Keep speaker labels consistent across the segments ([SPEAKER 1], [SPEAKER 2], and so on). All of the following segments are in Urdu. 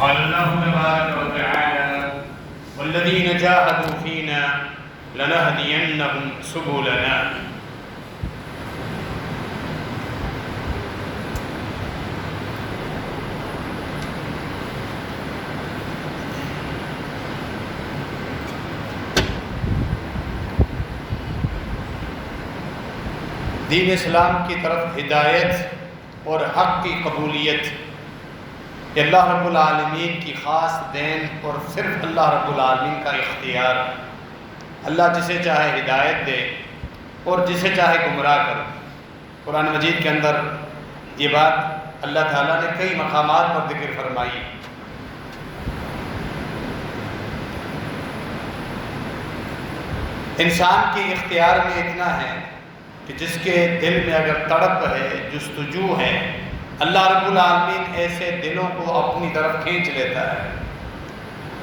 [SPEAKER 1] قال الله تبارك وتعالى والذين جاهدوا فينا لنهدينهم سبلنا. دین اسلام کی طرف ہدایت اور حق کی قبولیت یہ اللہ رب العالمین کی خاص دین اور صرف اللہ رب العالمین کا اختیار. اللہ جسے چاہے ہدایت دے اور جسے چاہے گمراہ کرے. قرآن مجید کے اندر یہ بات اللہ تعالیٰ نے کئی مقامات پر ذکر فرمائی. انسان کے اختیار میں اتنا ہے کہ جس کے دل میں اگر تڑپ ہے، جستجو ہے، اللہ رب العالمین ایسے دلوں کو اپنی طرف کھینچ لیتا ہے.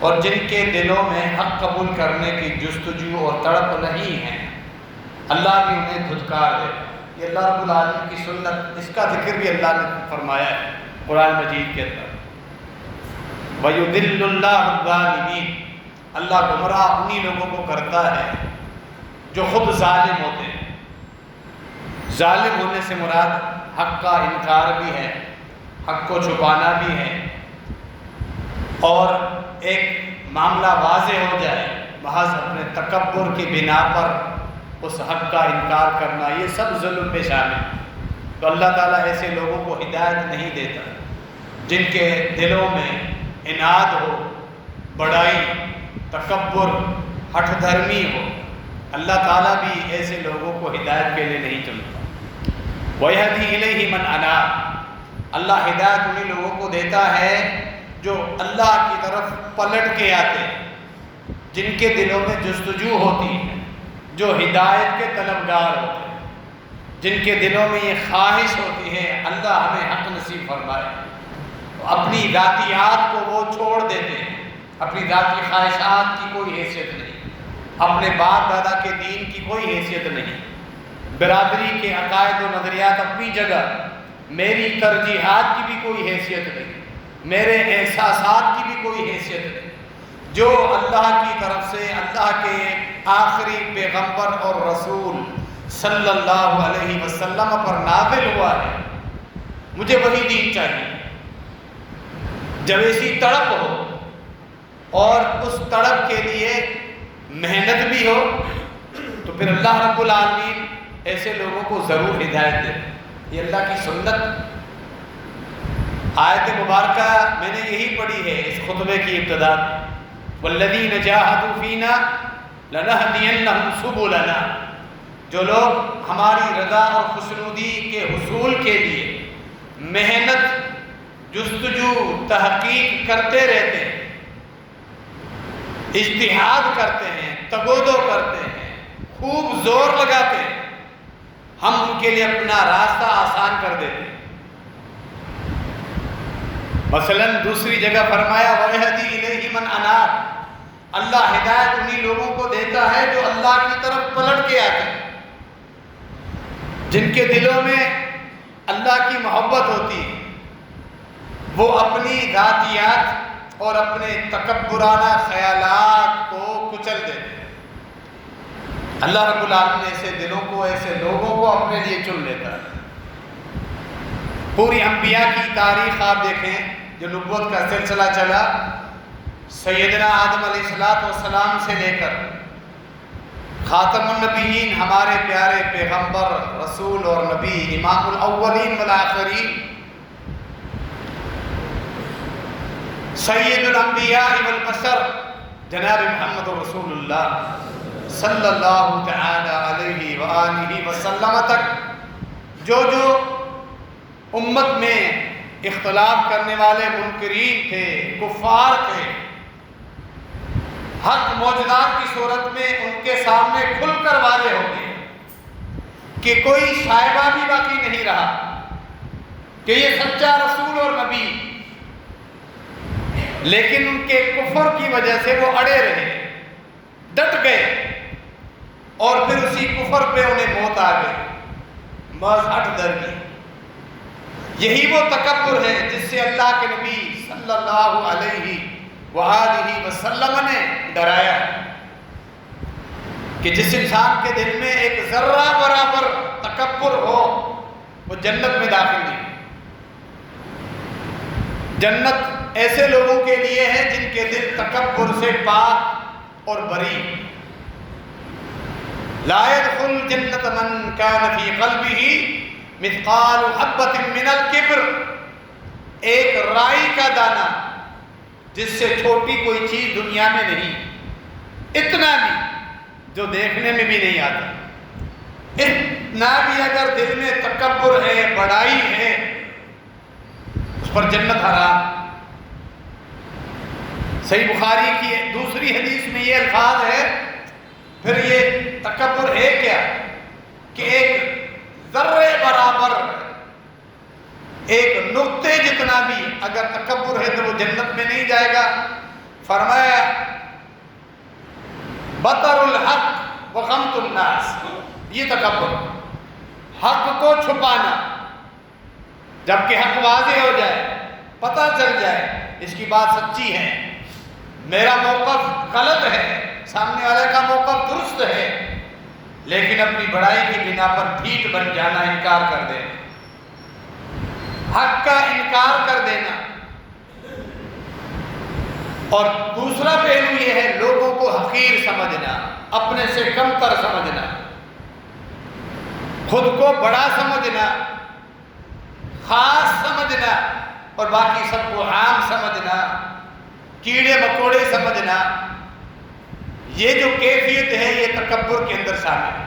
[SPEAKER 1] اور جن کے دلوں میں حق قبول کرنے کی جستجو اور تڑپ نہیں ہے، اللہ بھی انہیں دھتکار دے. یہ اللہ رب العالمین کی سنت، اس کا ذکر بھی اللہ نے فرمایا ہے قرآن مجید کے اندر. وَيُضِلُّ اللَّهُ الظَّالِمِينَ. اللہ گمراہ انہی لوگوں کو کرتا ہے جو خود ظالم ہوتے ہیں. ظالم ہونے سے مراد حق کا انکار بھی ہے، حق کو چھپانا بھی ہے، اور ایک معاملہ واضح ہو جائے محض اپنے تکبر کی بنا پر اس حق کا انکار کرنا، یہ سب ظلم پہ شامل ہے. تو اللہ تعالیٰ ایسے لوگوں کو ہدایت نہیں دیتا جن کے دلوں میں عناد ہو، بڑائی، تکبر، ہٹ دھرمی ہو. اللہ تعالیٰ بھی ایسے لوگوں کو ہدایت کے لیے نہیں چنتا. وَيَهْدِي إِلَيْهِ مَنْ أَنَابَ. اللہ ہدایت انہی لوگوں کو دیتا ہے جو اللہ کی طرف پلٹ کے آتے ہیں، جن کے دلوں میں جستجو ہوتی ہے، جو ہدایت کے طلبگار ہوتے ہیں، جن کے دلوں میں یہ خواہش ہوتی ہے اللہ ہمیں حق نصیب فرمائے. اپنی ذاتیات کو وہ چھوڑ دیتے ہیں. اپنی ذاتی خواہشات کی کوئی حیثیت نہیں، اپنے باپ دادا کے دین کی کوئی حیثیت نہیں، برادری کے عقائد و نظریات اپنی جگہ، میری ترجیحات کی بھی کوئی حیثیت نہیں، میرے احساسات کی بھی کوئی حیثیت نہیں. جو اللہ کی طرف سے اللہ کے آخری پیغمبر اور رسول صلی اللہ علیہ وسلم پر نازل ہوا ہے، مجھے وہی دین چاہیے. جب ایسی تڑپ ہو اور اس تڑپ کے لیے محنت بھی ہو تو پھر اللہ رب العالمین ایسے لوگوں کو ضرور ہدایت دے. یہ اللہ کی سنت. آیت مبارکہ میں نے یہی پڑھی ہے اس خطبے کی ابتدا میں. وَالَّذِينَ جَاهَدُوا فِينَا لَنَهْدِيَنَّهُمْ سُبُلَنَا. جو لوگ ہماری رضا اور خوشنودی کے حصول کے لیے محنت، جستجو، تحقیق کرتے رہتے ہیں، اجتہاد کرتے ہیں، تگودو کرتے ہیں، خوب زور لگاتے ہیں، ہم ان کے لیے اپنا راستہ آسان کر دیتے ہیں. مثلا دوسری جگہ فرمایا وَيَهْدِي إِلَيْهِ مَنْ أَنَابَ. اللہ ہدایت انہی لوگوں کو دیتا ہے جو اللہ کی طرف پلٹ کے آتے ہیں، جن کے دلوں میں اللہ کی محبت ہوتی ہے. وہ اپنی ذاتیات اور اپنے تکبرانہ خیالات کو کچل دیتے ہیں. اللہ رب العالمین ایسے دلوں کو، ایسے لوگوں کو اپنے لیے چن لیتا ہے. پوری انبیاء کی تاریخ آپ دیکھیں جو نبوت کا سلسلہ چلا، سیدنا آدم علیہ السلام سے لے کر خاتم النبیین، ہمارے پیارے پیغمبر، رسول اور نبی، امام الاولین والآخرین، سید الانبیاء والبشر، جناب محمد رسول اللہ صلی اللہ تعالی علیہ وآلہ وسلم تک جو امت میں اختلاف کرنے والے منکرین تھے، کفار تھے، حق معجزات کی صورت میں ان کے سامنے کھل کر واضح ہو گئے کہ کوئی شائبہ بھی باقی نہیں رہا کہ یہ سچا رسول اور نبی. لیکن ان کے کفر کی وجہ سے وہ اڑے رہے، ڈٹ گئے، اور پھر اسی کفر پہ انہیں موت آ گئی. محض ہٹ دھرمی. یہی وہ تکبر ہے جس سے اللہ کے نبی صلی اللہ اللہ علیہ وآلہ وسلم نے ڈرایا کہ جس انسان کے دل میں ایک ذرہ برابر تکبر ہو وہ جنت میں داخل نہیں۔ جنت ایسے لوگوں کے لیے ہے جن کے دل تکبر سے پاک اور بری۔ لا يدخل جنت من كان في قلبه مثقال حبة من الكبر، ایک رائی کا دانہ جس سے چھوٹی کوئی چیز دنیا میں نہیں، اتنا بھی جو دیکھنے میں بھی نہیں آتا، اتنا بھی اگر دل میں تکبر ہے، بڑائی ہے، اس پر جنت حرام۔ صحیح بخاری کی دوسری حدیث میں یہ الفاظ ہے، پھر یہ تکبر ہے کیا کہ ایک ذرے برابر، ایک نقطے جتنا بھی اگر تکبر ہے تو وہ جنت میں نہیں جائے گا۔ فرمایا بطر الحق وغمط الناس، یہ تکبر، حق کو چھپانا، جبکہ حق واضح ہو جائے، پتہ چل جائے اس کی بات سچی ہے، میرا موقف غلط ہے، سامنے والے کا موقف درست ہے، لیکن اپنی بڑائی کی بنا پر ڈھیٹ بن جانا، انکار کر دینا، حق کا انکار کر دینا۔ اور دوسرا پہلو یہ ہے لوگوں کو حقیر سمجھنا، اپنے سے کم تر سمجھنا، خود کو بڑا سمجھنا، خاص سمجھنا، اور باقی سب کو عام سمجھنا، کیڑے مکوڑے سمجھنا۔ یہ جو کیفیت ہے یہ تکبر کے اندر شامل ہے۔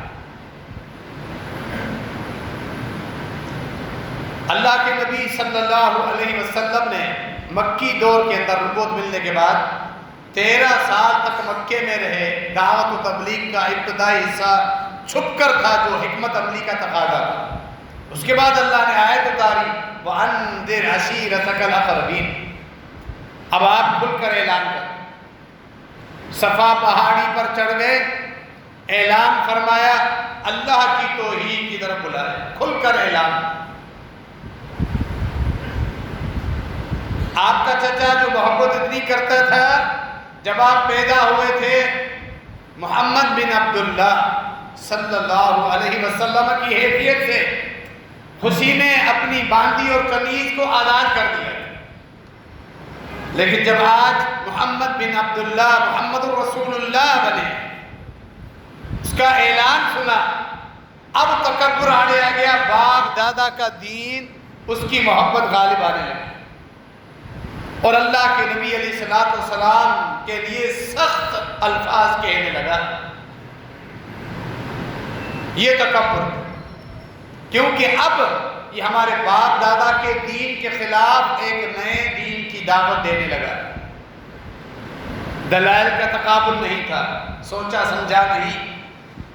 [SPEAKER 1] اللہ کے نبی صلی اللہ علیہ وسلم نے مکی دور کے اندر نبوت ملنے کے بعد 13 سال تک مکے میں رہے۔ دعوت و تبلیغ کا ابتدائی حصہ چھپ کر تھا جو حکمت عملی کا تقاضا تھا۔ اس کے بعد اللہ نے آیت اتاری وَأَنذِرْ عَشِيرَتَكَ الْأَقْرَبِينَ، اب آپ کھل کر اعلان کر۔ صفا پہاڑی پر چڑھ گئے، اعلان فرمایا، اللہ کی توحید کی طرف بلائے، کھل کر اعلان۔ آپ کا چچا جو محبت اتنی کرتا تھا، جب آپ پیدا ہوئے تھے محمد بن عبداللہ صلی اللہ علیہ وسلم کی حیثیت سے خوشی میں اپنی باندی اور قمیض کو آزاد کر دیا، لیکن جب آج محمد بن عبداللہ محمد رسول اللہ بنے، اس کا اعلان سنا، اب تکبر آنے آ گیا، باپ دادا کا دین، اس کی محبت غالب آنے لگی، اور اللہ کے نبی علیہ السلام کے لیے سخت الفاظ کہنے لگا۔ یہ تکبر، کیونکہ اب یہ ہمارے باپ دادا کے دین کے خلاف ایک نئے دین کی دعوت دینے لگا۔ دلائل کا تقابل نہیں تھا، سوچا سمجھا نہیں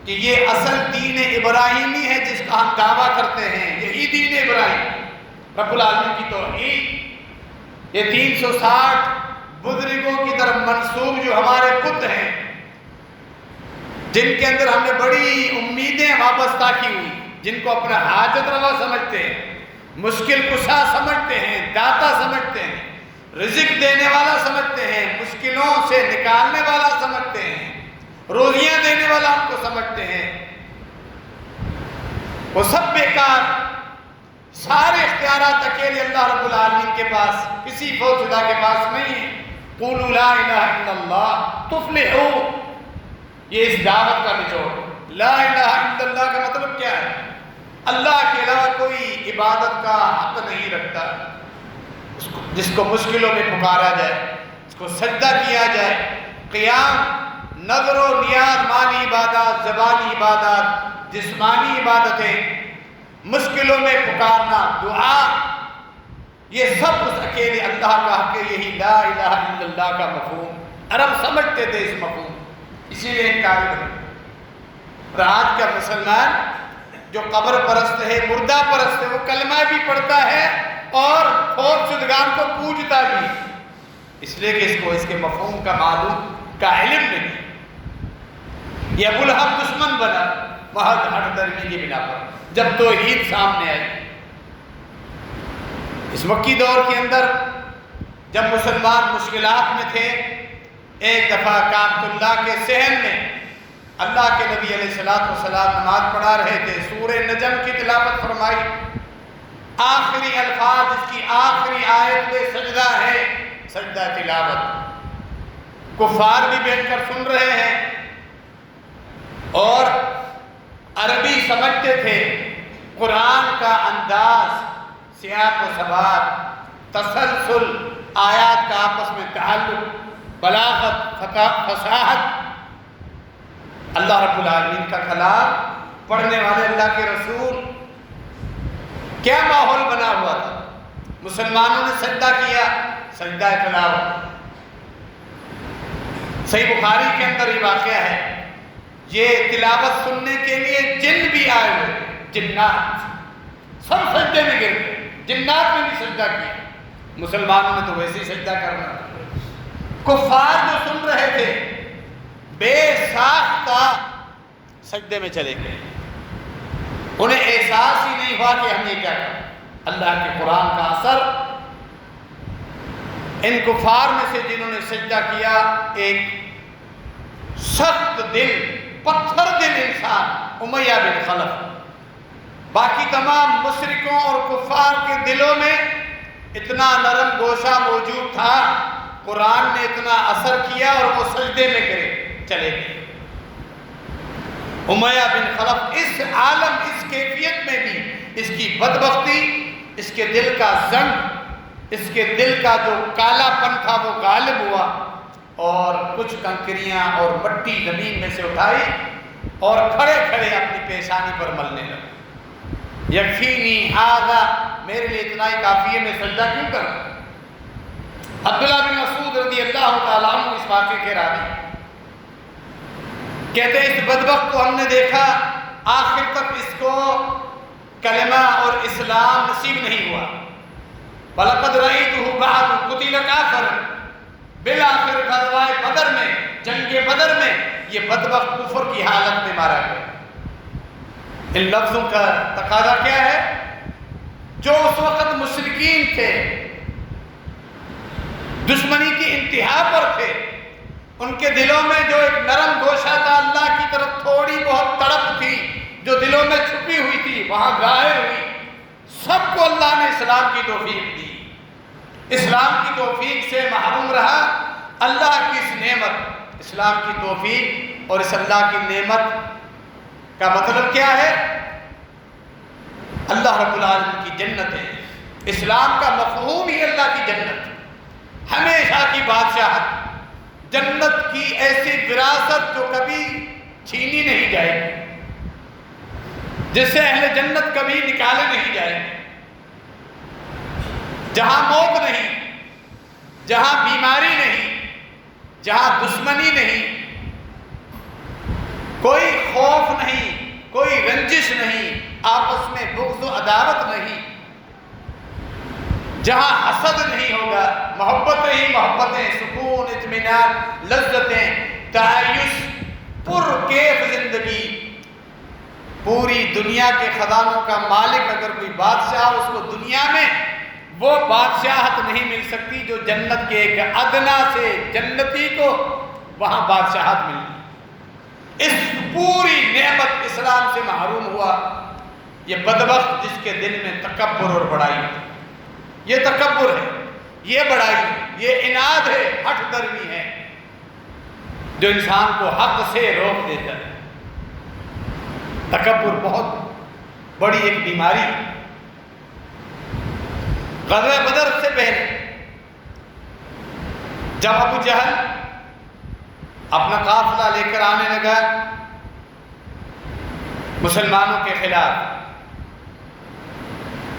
[SPEAKER 1] کہ یہ اصل دین ابراہیمی ہے جس کا ہم دعویٰ کرتے ہیں، یہی دین ابراہیم، رب العالمین کی توحید، یہ 360 بزرگوں کی طرف منسوب جو ہمارے بت ہیں، جن کے اندر ہم نے بڑی امیدیں وابستہ کی ہوئی، جن کو اپنا حاجت روا سمجھتے ہیں، مشکل کشا سمجھتے ہیں، داتا سمجھتے ہیں، رزق دینے والا سمجھتے ہیں، مشکلوں سے نکالنے والا سمجھتے ہیں، روزیاں دینے والا ہم کو سمجھتے ہیں، وہ سب بیکار، سارے اختیارات اکیلے اللہ رب العالمین کے پاس، کسی فوجدہ کے پاس نہیں ہے۔ قولوا لا الہ الا اللہ تفلحوا، یہ اس دعوت کا نچوڑ۔ لا الہ الا اللہ کا مطلب کیا ہے؟ اللہ کے علاوہ کوئی عبادت کا حق نہیں رکھتا، جس کو مشکلوں میں پکارا جائے، اس کو سجدہ کیا جائے، قیام، نظر و نیاز، مالی عبادات، زبانی عبادات، جسمانی عبادتیں، مشکلوں میں پکارنا، دعا، یہ سب اس اکیلے اللہ کا حق ہے۔ یہی لا الہ الا اللہ کا مفہوم عرب سمجھتے تھے، اس مفہوم، اسی لیے انکار کرتے۔ اور آج کا مسلمان جو قبر پرست ہے، مردہ پرست ہے، وہ کلمہ بھی پڑھتا ہے اور فوت شدگان کو پوجتا بھی، اس لیے کہ اس کو اس کے مفہوم کا معلوم کا علم نہیں۔ یہ ابو لہب دشمن بنا محض ہٹ درمی کی بنا پر، جب توحید سامنے آئی۔ اس مکی دور کے اندر جب مسلمان مشکلات میں تھے، ایک دفعہ کعبۃ اللہ کے صحن میں اللہ کے نبی علیہ السلام نماز پڑھا رہے تھے، سورہ نجم کی تلاوت فرمائی، آخری الفاظ اس کی آخری آیت میں سجدہ ہے، سجدہ تلاوت۔ کفار بھی بیٹھ کر سن رہے ہیں اور عربی سمجھتے تھے، قرآن کا انداز، سیاق و سباق، تسلسل، آیات کا آپس میں تعلق، بلاغت، فصاحت، اللہ رب العالمین کا کلام، پڑھنے والے اللہ کے رسول، کیا ماحول بنا ہوا تھا۔ مسلمانوں نے سجدہ کیا، سجدہ تلاوت۔ صحیح بخاری کے اندر یہ واقعہ ہے، یہ تلاوت سننے کے لیے جن بھی آئے ہوئے، جنات سب سجدے میں گر گئے، جنات نے بھی سجدہ کیا، مسلمانوں نے تو ویسے ہی سجدہ کرنا۔ کفار جو سن رہے تھے بے ساختہ سجدے میں چلے گئے، انہیں احساس ہی نہیں ہوا کہ ہم یہ کیا کریں۔ اللہ کے قرآن کا اثر ان کفار میں سے جنہوں نے سجدہ کیا، ایک سخت دل، پتھر دل انسان امیہ بن خلف، باقی تمام مشرکوں اور کفار کے دلوں میں اتنا نرم گوشہ موجود تھا، قرآن نے اتنا اثر کیا اور وہ سجدے میں گرے، چلے گئے۔ امیہ بن خلف اس عالم، اس کیفیت میں بھی اس کی بدبختی، اس کے دل کا زنگ، اس کے دل کا جو کالا پن تھا وہ غالب ہوا، اور کچھ کنکریاں اور مٹی زمین میں سے اٹھائی اور کھڑے کھڑے اپنی پیشانی پر ملنے لگے۔ یکفینی ھذا، میرے لیے اتنا ہی کافی ہے، میں سجدہ کیوں کروں؟ عبداللہ بن مسعود رضی اللہ تعالیٰ عنہ اس واقعے کے راوی کہتے ہیں، اس بدبخت کو ہم نے دیکھا آخر تک اس کو کلمہ اور اسلام نصیب نہیں ہوا۔ وَلَقَدْ رَأَيْتُهُ بَعْدُ قُتِلَ كَافِرًا، بالآخر غزوہ بدر میں، جنگ بدر میں یہ بدبخت کفر کی حالت میں مارا گیا۔ ان لفظوں کا تقاضا کیا ہے؟ جو اس وقت مشرکین تھے، دشمنی کی انتہا پر تھے، ان کے دلوں میں جو ایک نرم گوشہ تھا، اللہ کی طرف تھوڑی بہت تڑپ تھی جو دلوں میں چھپی ہوئی تھی، وہاں ظاہر ہوئی۔ سب کو اللہ نے اسلام کی توفیق دی، اسلام کی توفیق سے محروم رہا۔ اللہ کی اس نعمت، اسلام کی توفیق اور اس اللہ کی نعمت کا مطلب کیا ہے؟ اللہ رب العالمین کی جنت ہے۔ اسلام کا مفہوم ہی اللہ کی جنت، ہمیشہ کی بادشاہت، جنت کی ایسی وراثت جو کبھی چھینی نہیں جائے گی، جس سے اہل جنت کبھی نکالے نہیں جائیں گے، جہاں موت نہیں، جہاں بیماری نہیں، جہاں دشمنی نہیں، کوئی خوف نہیں، کوئی رنجش نہیں، آپس میں بغض و عداوت نہیں، جہاں حسد نہیں ہوگا، محبتیں ہی محبتیں، سکون، اطمینان، لذتیں، تعیش، پر کیف زندگی۔ پوری دنیا کے خزانوں کا مالک اگر کوئی بادشاہ، اس کو دنیا میں وہ بادشاہت نہیں مل سکتی جو جنت کے ایک ادنا سے جنتی کو وہاں بادشاہت ملی۔ اس پوری نعمت اسلام سے محروم ہوا یہ بدبخت، جس کے دل میں تکبر اور بڑائی ہے۔ یہ تکبر ہے، یہ بڑائی ہے، یہ عناد ہے، ہٹ درمی ہے، جو انسان کو حق سے روک دیتا ہے۔ تکبر بہت بڑی ایک بیماری ہے۔ غزوہ بدر سے پہلے جب ابو جہل اپنا قافلہ لے کر آنے لگا مسلمانوں کے خلاف،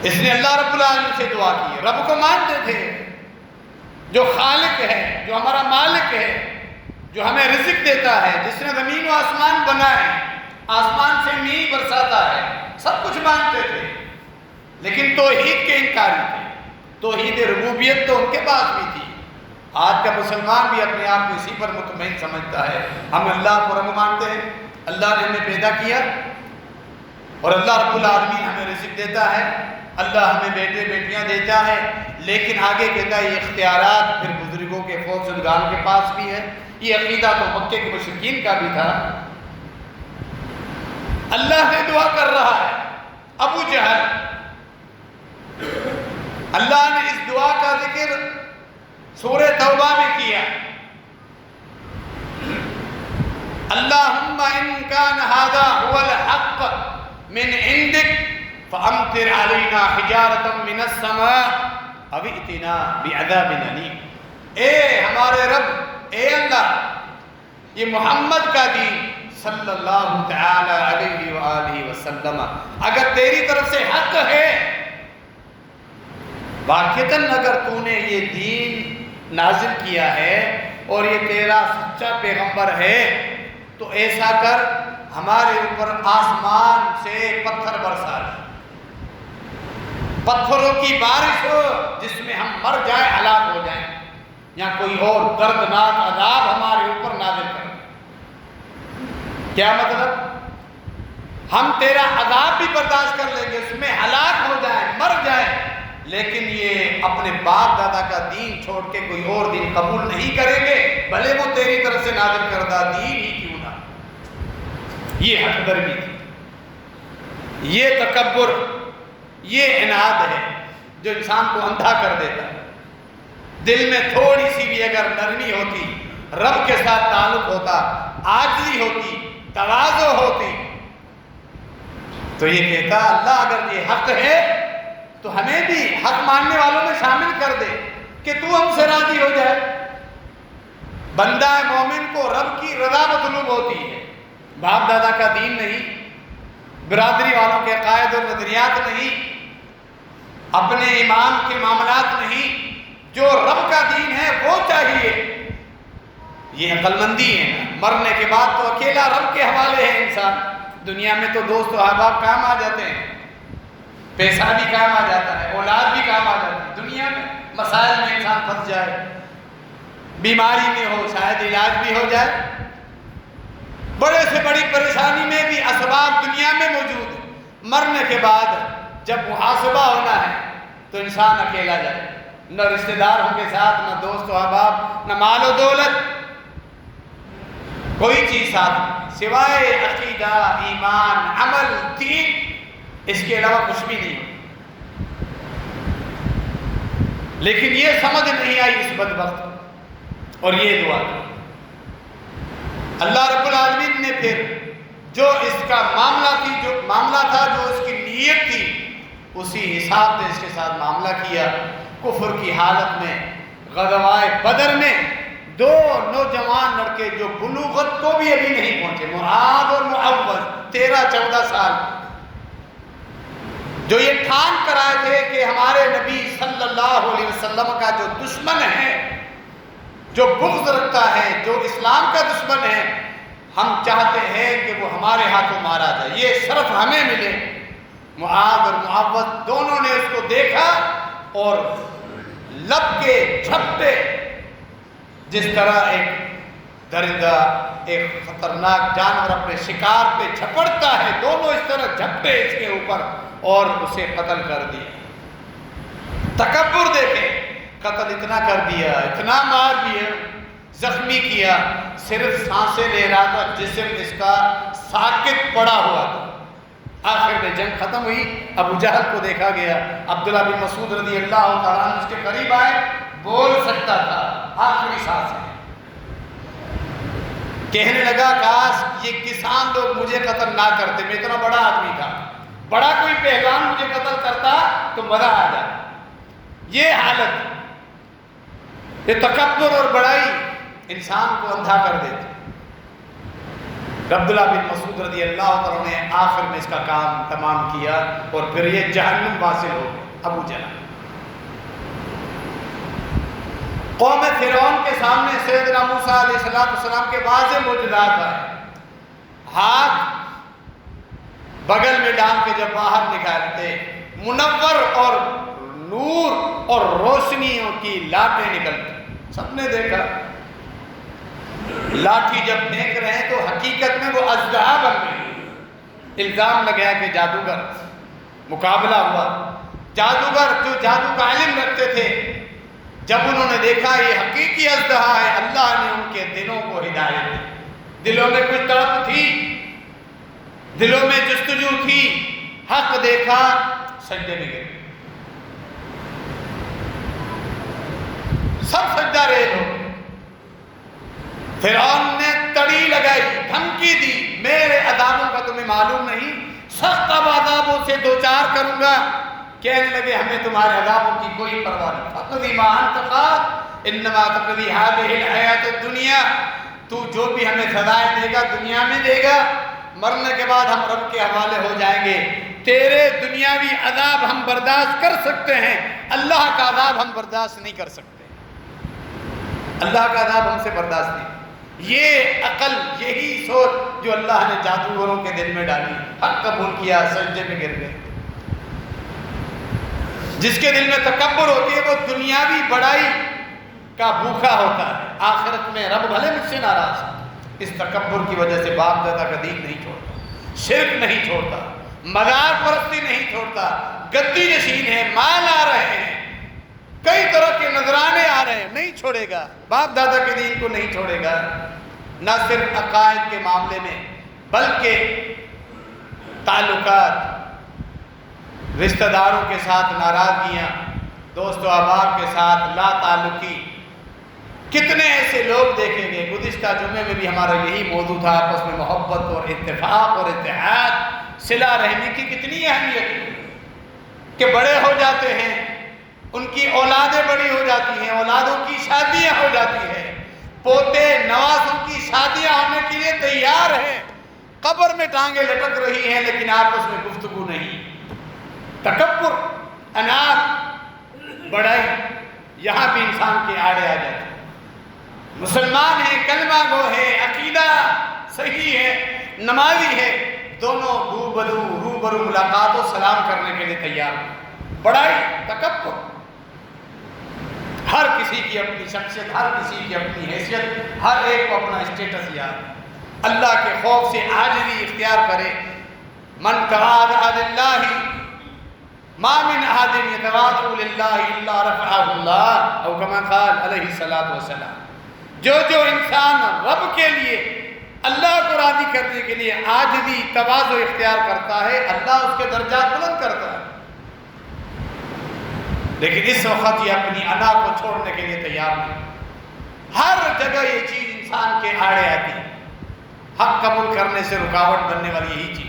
[SPEAKER 1] اس نے اللہ رب العالمین سے دعا کی، رب کو مانتے تھے جو خالق ہے، جو ہمارا مالک ہے، جو ہمیں رزق دیتا ہے، جس نے زمین و آسمان بنائے، آسمان سے میਂہ برساتا ہے، سب کچھ مانتے تھے، لیکن توحید کے انکاری تھے۔ توحید ربوبیت تو ان کے پاس بھی تھی۔ آج کا مسلمان بھی اپنے آپ کو اسی پر مطمئن سمجھتا ہے، ہم اللہ کو رب مانتے ہیں، اللہ نے ہمیں پیدا کیا اور اللہ رب العالمین ہمیں رزق دیتا ہے، اللہ ہمیں بیٹے بیٹیاں دیتا ہے، لیکن آگے کہتا ہے یہ اختیارات پھر بزرگوں کے فوزندگان کے پاس بھی ہے۔ یہ عقیدہ تو مکے کے مشرکین کا بھی تھا۔ اللہ سے دعا کر رہا ہے ابو جہل، اللہ نے اس دعا کا ذکر سورہ توبہ میں کیا، اللہم ان کان ھذا ھو الحق من عندک فامطر علینا حجارۃ من السماء او ائتنا بعذاب الیم۔ اے ہمارے رب، اے اللہ، یہ محمد کا دین صلی اللہ تعالی علیہ وآلہ وسلم اگر تیری طرف سے حق ہے، واقعتاً اگر تو نے یہ دین نازل کیا ہے اور یہ تیرا سچا پیغمبر ہے، تو ایسا کر ہمارے اوپر آسمان سے پتھر برسا دے، پتھروں کی بارش ہو جس میں ہم مر جائیں، ہلاک ہو جائیں، یا کوئی اور دردناک عذاب ہمارے اوپر نازل کر۔ کیا مطلب؟ ہم تیرا عذاب بھی برداشت کر لیں گے، اس میں ہلاک ہو جائیں، مر جائیں، لیکن یہ اپنے باپ دادا کا دین چھوڑ کے کوئی اور دین قبول نہیں کریں گے، بھلے وہ تیری طرف سے نازل کردہ دین ہی کیوں نہ۔ یہ حق درمی تھی، یہ تکبر، یہ عناد ہے جو انسان کو اندھا کر دیتا ہے۔ دل میں تھوڑی سی بھی اگر نرمی ہوتی، رب کے ساتھ تعلق ہوتا، عاجزی ہوتی، تواضع ہوتی، تو یہ کہتا اللہ اگر یہ حق ہے تو ہمیں بھی حق ماننے والوں میں شامل کر دے کہ تو ہم سے راضی ہو جائے۔ بندہ مومن کو رب کی رضا مطلوب ہوتی ہے، باپ دادا کا دین نہیں، برادری والوں کے عقائد اور نظریات نہیں، اپنے امام کے معاملات نہیں، جو رب کا دین ہے وہ چاہیے۔ یہ عقل مندی ہے نا، مرنے کے بعد تو اکیلا رب کے حوالے ہے انسان۔ دنیا میں تو دوست و احباب کام آ جاتے ہیں، پیسہ بھی کام آ جاتا ہے، اولاد بھی کام آ جاتی ہے، دنیا میں مسائل میں انسان پھنس جائے، بیماری میں ہو شاید علاج بھی ہو جائے، بڑے سے بڑی پریشانی میں بھی اسباب دنیا میں موجود ہیں، مرنے کے بعد جب محاسبہ ہونا ہے تو انسان اکیلا جائے، نہ رشتہ داروں کے ساتھ، نہ دوست و احباب، نہ مال و دولت، کوئی چیز ساتھ سوائے عقیدہ، ایمان، عمل، دین، اس کے علاوہ کچھ بھی نہیں۔ لیکن یہ سمجھ نہیں آئی اس بدبخت، اور یہ دعا اللہ رب العالمین نے پھر جو اس کا معاملہ تھا، جو اس کی نیت تھی، اسی حساب سے اس کے ساتھ معاملہ کیا۔ کفر کی حالت میں غزوہ بدر میں دو نوجوان لڑکے جو بلوغت کو بھی ابھی نہیں پہنچے، معاذ اور معوذ، 13-14 سال، جو یہ ٹھان کر آئے تھے کہ ہمارے نبی صلی اللہ علیہ وسلم کا جو دشمن ہے، جو بغض رکھتا ہے، جو اسلام کا دشمن ہے، ہم چاہتے ہیں کہ وہ ہمارے ہاتھوں مارا جائے، یہ شرف ہمیں ملے۔ معاذ اور معوذ دونوں نے اس کو دیکھا اور لب کے جھپٹے، جس طرح ایک درندہ، ایک خطرناک جانور اپنے شکار پہ جھپڑتا ہے، دونوں اس طرح جھپٹے اس کے اوپر اور اسے قتل کر دیا۔ تکبر دیکھیں، قتل اتنا کر دیا، اتنا مار دیا، زخمی کیا، صرف سانسیں لے رہا تھا، جسم اس کا ساکت پڑا ہوا تھا۔ آخر میں جنگ ختم ہوئی، ابو جہل کو دیکھا گیا، عبداللہ بن مسعود رضی اللہ تعالیٰ عنہ اس کے قریب آئے، بول سکتا تھا، آخری سانس ہے، کہنے لگا کاش یہ کسان لوگ مجھے قتل نہ کرتے، میں اتنا بڑا آدمی تھا، بڑا کوئی پہلوان مجھے قتل کرتا تو مزہ آ جاتا۔ یہ حالت، یہ تکبر اور بڑائی انسان کو اندھا کر دیتی۔ عبداللہ بن مسعود رضی اللہ تعالیٰ نے آخر میں اس کا کام تمام کیا اور پھر یہ جہنم واصل ہو گئے۔ ابو جہل قوم فرعون کے سامنے سیدنا موسیٰ علیہ السلام کے واضح معجزات آئے، ہاتھ بغل میں ڈال کے جب باہر نکالتے، منور اور نور اور روشنیوں کی لاٹیں نکلتی، سب نے دیکھا۔ لاٹھی جب پھینک رہے ہیں تو حقیقت میں وہ اژدہا بن گئی، الزام لگایا کہ جادوگر، مقابلہ ہوا، جادوگر جو جادو کا علم رکھتے تھے، جب انہوں نے دیکھا یہ حقیقی اژدہا ہے، اللہ نے ان کے دلوں کو ہدایت دی۔ دلوں میں کوئی تڑپ تھی، دلوں میں جستجو تھی، حق دیکھا، سجدے میں گر گئے، سب سجدہ ریز ہو گئے۔ فرعون نے تڑی لگائی، دھمکی دی، میرے عذابوں کا تمہیں معلوم نہیں، سخت عذابوں سے دوچار کروں گا۔ کہنے لگے ہمیں تمہارے عذابوں کی کوئی پرواہ نہیں، فَقْضِ مَا أَنْتَ قَاضٍ إِنَّمَا تَقْضِي هَٰذِهِ الْحَيَاةَ الدُّنْيَا، تو جو بھی ہمیں سزائیں دے گا دنیا میں دے گا، مرنے کے بعد ہم رب کے حوالے ہو جائیں گے۔ تیرے دنیاوی عذاب ہم برداشت کر سکتے ہیں، اللہ کا عذاب ہم برداشت نہیں کر سکتے، اللہ کا عذاب ہم سے برداشت نہیں۔ یہ عقل، یہی سوچ جو اللہ نے جادوگروں کے دل میں ڈالی، حق قبول کیا، سجدے میں گر گئے۔ جس کے دل میں تکبر ہوتی ہے وہ دنیاوی بڑائی کا بھوکا ہوتا ہے، آخرت میں رب بھلے مجھ سے ناراض ہے۔ اس تکبر کی وجہ سے باپ دادا کا دین نہیں چھوڑتا، شرک نہیں چھوڑتا، مزار پرستی نہیں چھوڑتا، گدی نشین ہے، مال آ رہے ہیں، کئی طرح کے نذرانے آ رہے ہیں، نہیں چھوڑے گا، باپ دادا کے دین کو نہیں چھوڑے گا۔ نہ صرف عقائد کے معاملے میں بلکہ تعلقات، رشتہ داروں کے ساتھ ناراضگیاں، دوست و احباب کے ساتھ لا تعلقی، کتنے ایسے لوگ دیکھیں گے۔ گزشتہ جمعے میں بھی ہمارا یہی موضوع تھا، آپس میں محبت اور اتفاق اور اتحاد، صلہ رحمی کی کتنی اہمیت ہے کہ بڑے ہو جاتے ہیں، ان کی اولادیں بڑی ہو جاتی ہیں، اولادوں کی شادیاں ہو جاتی ہیں، پوتے نوازوں کی شادیاں ہونے کے لیے تیار ہیں، قبر میں ٹانگیں لٹک رہی ہیں، لیکن آپس میں گفتگو نہیں۔ تکبر، اناج، بڑائی، یہاں بھی انسان کے آڑے آ جاتے ہیں۔ مسلمان ہے، کلمہ گو ہے، عقیدہ صحیح ہے، نمازی ہے، دونوں روبرو ملاقات و سلام کرنے کے لیے تیار ہیں۔ بڑائی، تکبر، ہر کسی کی اپنی شخصیت، ہر کسی کی اپنی حیثیت، ہر ایک کو اپنا اسٹیٹس یاد۔ اللہ کے خوف سے عاجزی اختیار کرے۔ من تواضع للہ ما من احد یتواضع للہ الا رفعہ اللہ، او کما قال علیہ الصلوۃ والسلام۔ جو انسان رب کے لیے، اللہ کو راضی کرنے کے لیے عاجزی، تواضع اختیار کرتا ہے، اللہ اس کے درجات بلند کرتا ہے۔ لیکن اس وقت یہ اپنی انا کو چھوڑنے کے لیے تیار نہیں۔ ہر جگہ یہ چیز انسان کے آڑے آتی ہے، حق قبول کرنے سے رکاوٹ بننے والی یہی چیز۔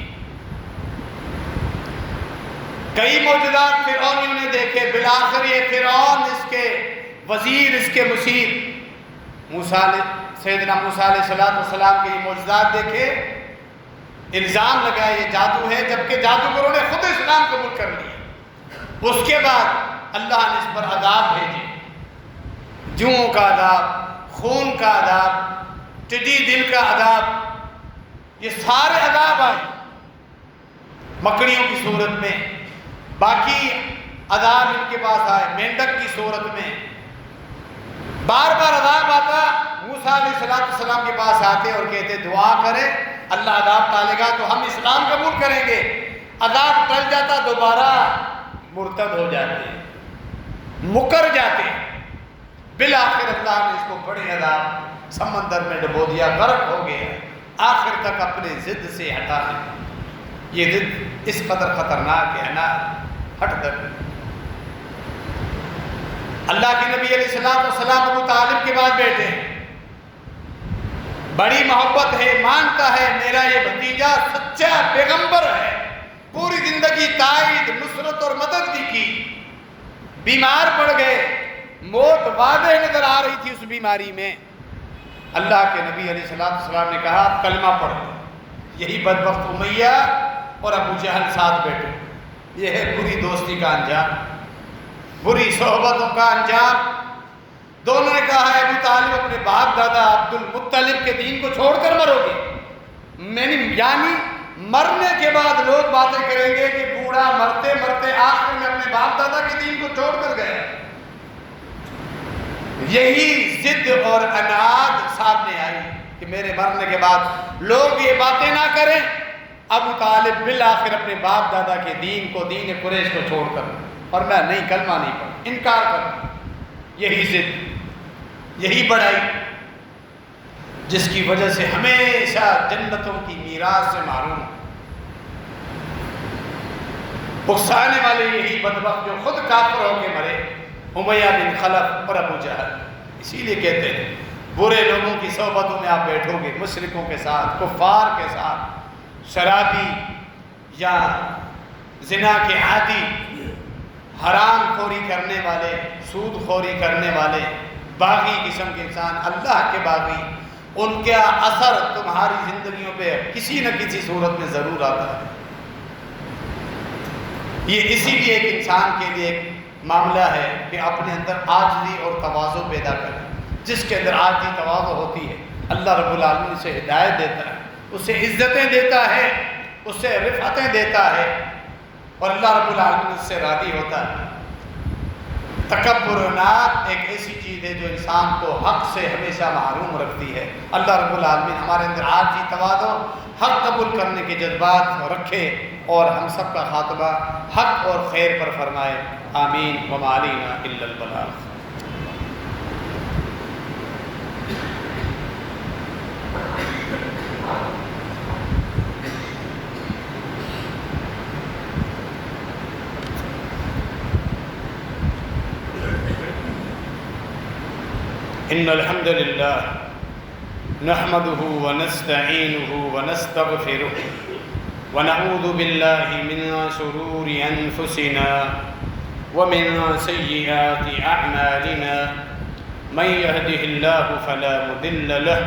[SPEAKER 1] کئی معجزات فرعونیوں نے دیکھے، بالآخر یہ فرعون، اس کے وزیر، اس کے مشیر سیدنا موسیٰ علیہ السلام کے یہ معجزات دیکھے، الزام لگایا یہ جادو ہے، جبکہ جادوگروں نے خود اسلام قبول کر لیا۔ اس کے بعد اللہ نے اس پر عذاب بھیجے، جوؤں کا عذاب، خون کا عذاب، ٹڈی دل کا عذاب، یہ سارے عذاب آئے مکڑیوں کی صورت میں، باقی عذاب ان کے پاس آئے مینڈک کی صورت میں، بار بار عذاب آتا۔ موسیٰ علیہ السلام کے پاس آتے اور کہتے دعا کرے، اللہ عذاب ٹالے گا تو ہم اسلام قبول کریں گے۔ عذاب ٹل جاتا، دوبارہ مرتد ہو جاتے، مکر جاتے۔ بالآخر اللہ نے اس کو بڑے عذاب سمندر میں ڈبو دیا، غرق ہو گیا، آخر تک اپنے ضد سے ہٹا نہیں۔ یہ ضد اس قدر خطرناک ہے نا، ہٹ کر اللہ کے نبی علیہ السلام ابو طالب کے بعد بیٹھے ہیں، بڑی محبت ہے، مانتا ہے میرا یہ بھتیجا سچا پیغمبر ہے، پوری زندگی تائید، نصرت اور مدد بھی کی، بیمار پڑ گئے، موت واضح نظر آ رہی تھی اس بیماری میں۔ اللہ کے نبی علیہ السلام نے کہا کلمہ پڑھ دو۔ یہی بدبخت امیہ اور ابو جہل ساتھ بیٹھے، یہ ہے بری دوستی کا انجام، بری صحبتوں کا انجام۔ دونوں نے کہا ہے ابو طالب اپنے باپ دادا عبد المطلب کے دین کو چھوڑ کر مرو گے، یعنی مرنے کے بعد لوگ باتیں کریں گے کہ بوڑھا مرتے مرتے آخر میں اپنے باپ دادا کے دین کو چھوڑ کر گیا۔ یہی ضد اور اناد سامنے آئی کہ میرے مرنے کے بعد لوگ یہ باتیں نہ کریں۔ ابو طالب بالآخر اپنے باپ دادا کے دین کو، دین قریش کو چھوڑ کر اور میں نہیں کلمہ نہیں پڑھا، انکار کرنا، یہی ضد، یہی بڑائی جس کی وجہ سے ہمیشہ جنتوں کی میراث سے محروم، اکسانے والے یہی بدبخت جو خود کافر ہو کے مرے، امیہ بن خلف اور ابو جہل۔ اسی لیے کہتے ہیں برے لوگوں کی صحبتوں میں آپ بیٹھو گے، مشرکوں کے ساتھ، کفار کے ساتھ، شرابی یا زنا کے عادی، حرام خوری کرنے والے، سود خوری کرنے والے، باغی قسم کے انسان، اللہ کے باغی، ان کا اثر تمہاری زندگیوں پہ کسی نہ کسی صورت میں ضرور آتا ہے۔ یہ اسی لیے ایک انسان کے لیے ایک معاملہ ہے کہ اپنے اندر عاجزی اور تواضع پیدا کرے۔ جس کے اندر عاجزی تواضع ہوتی ہے، اللہ رب العالمین اسے ہدایت دیتا ہے، اسے عزتیں دیتا ہے، اسے رفعتیں دیتا ہے، اور اللہ رب العالمین اس سے راضی ہوتا ہے۔ تکبر و عناد ایک ایسی چیز ہے جو انسان کو حق سے ہمیشہ محروم رکھتی ہے۔ اللہ رب العالمین ہمارے اندر عاجزی، تواضع، حق قبول کرنے کے جذبات رکھے، اور ہم سب کا خاتمہ حق اور خیر پر فرمائے، آمین۔ وما علینا الا البلاغ۔ ان الحمد للہ نحمده ونستعینه ونستغفره ونعوذ باللہ من شرور انفسنا ومن سیئات اعمالنا، من يهده الله فلا مضل له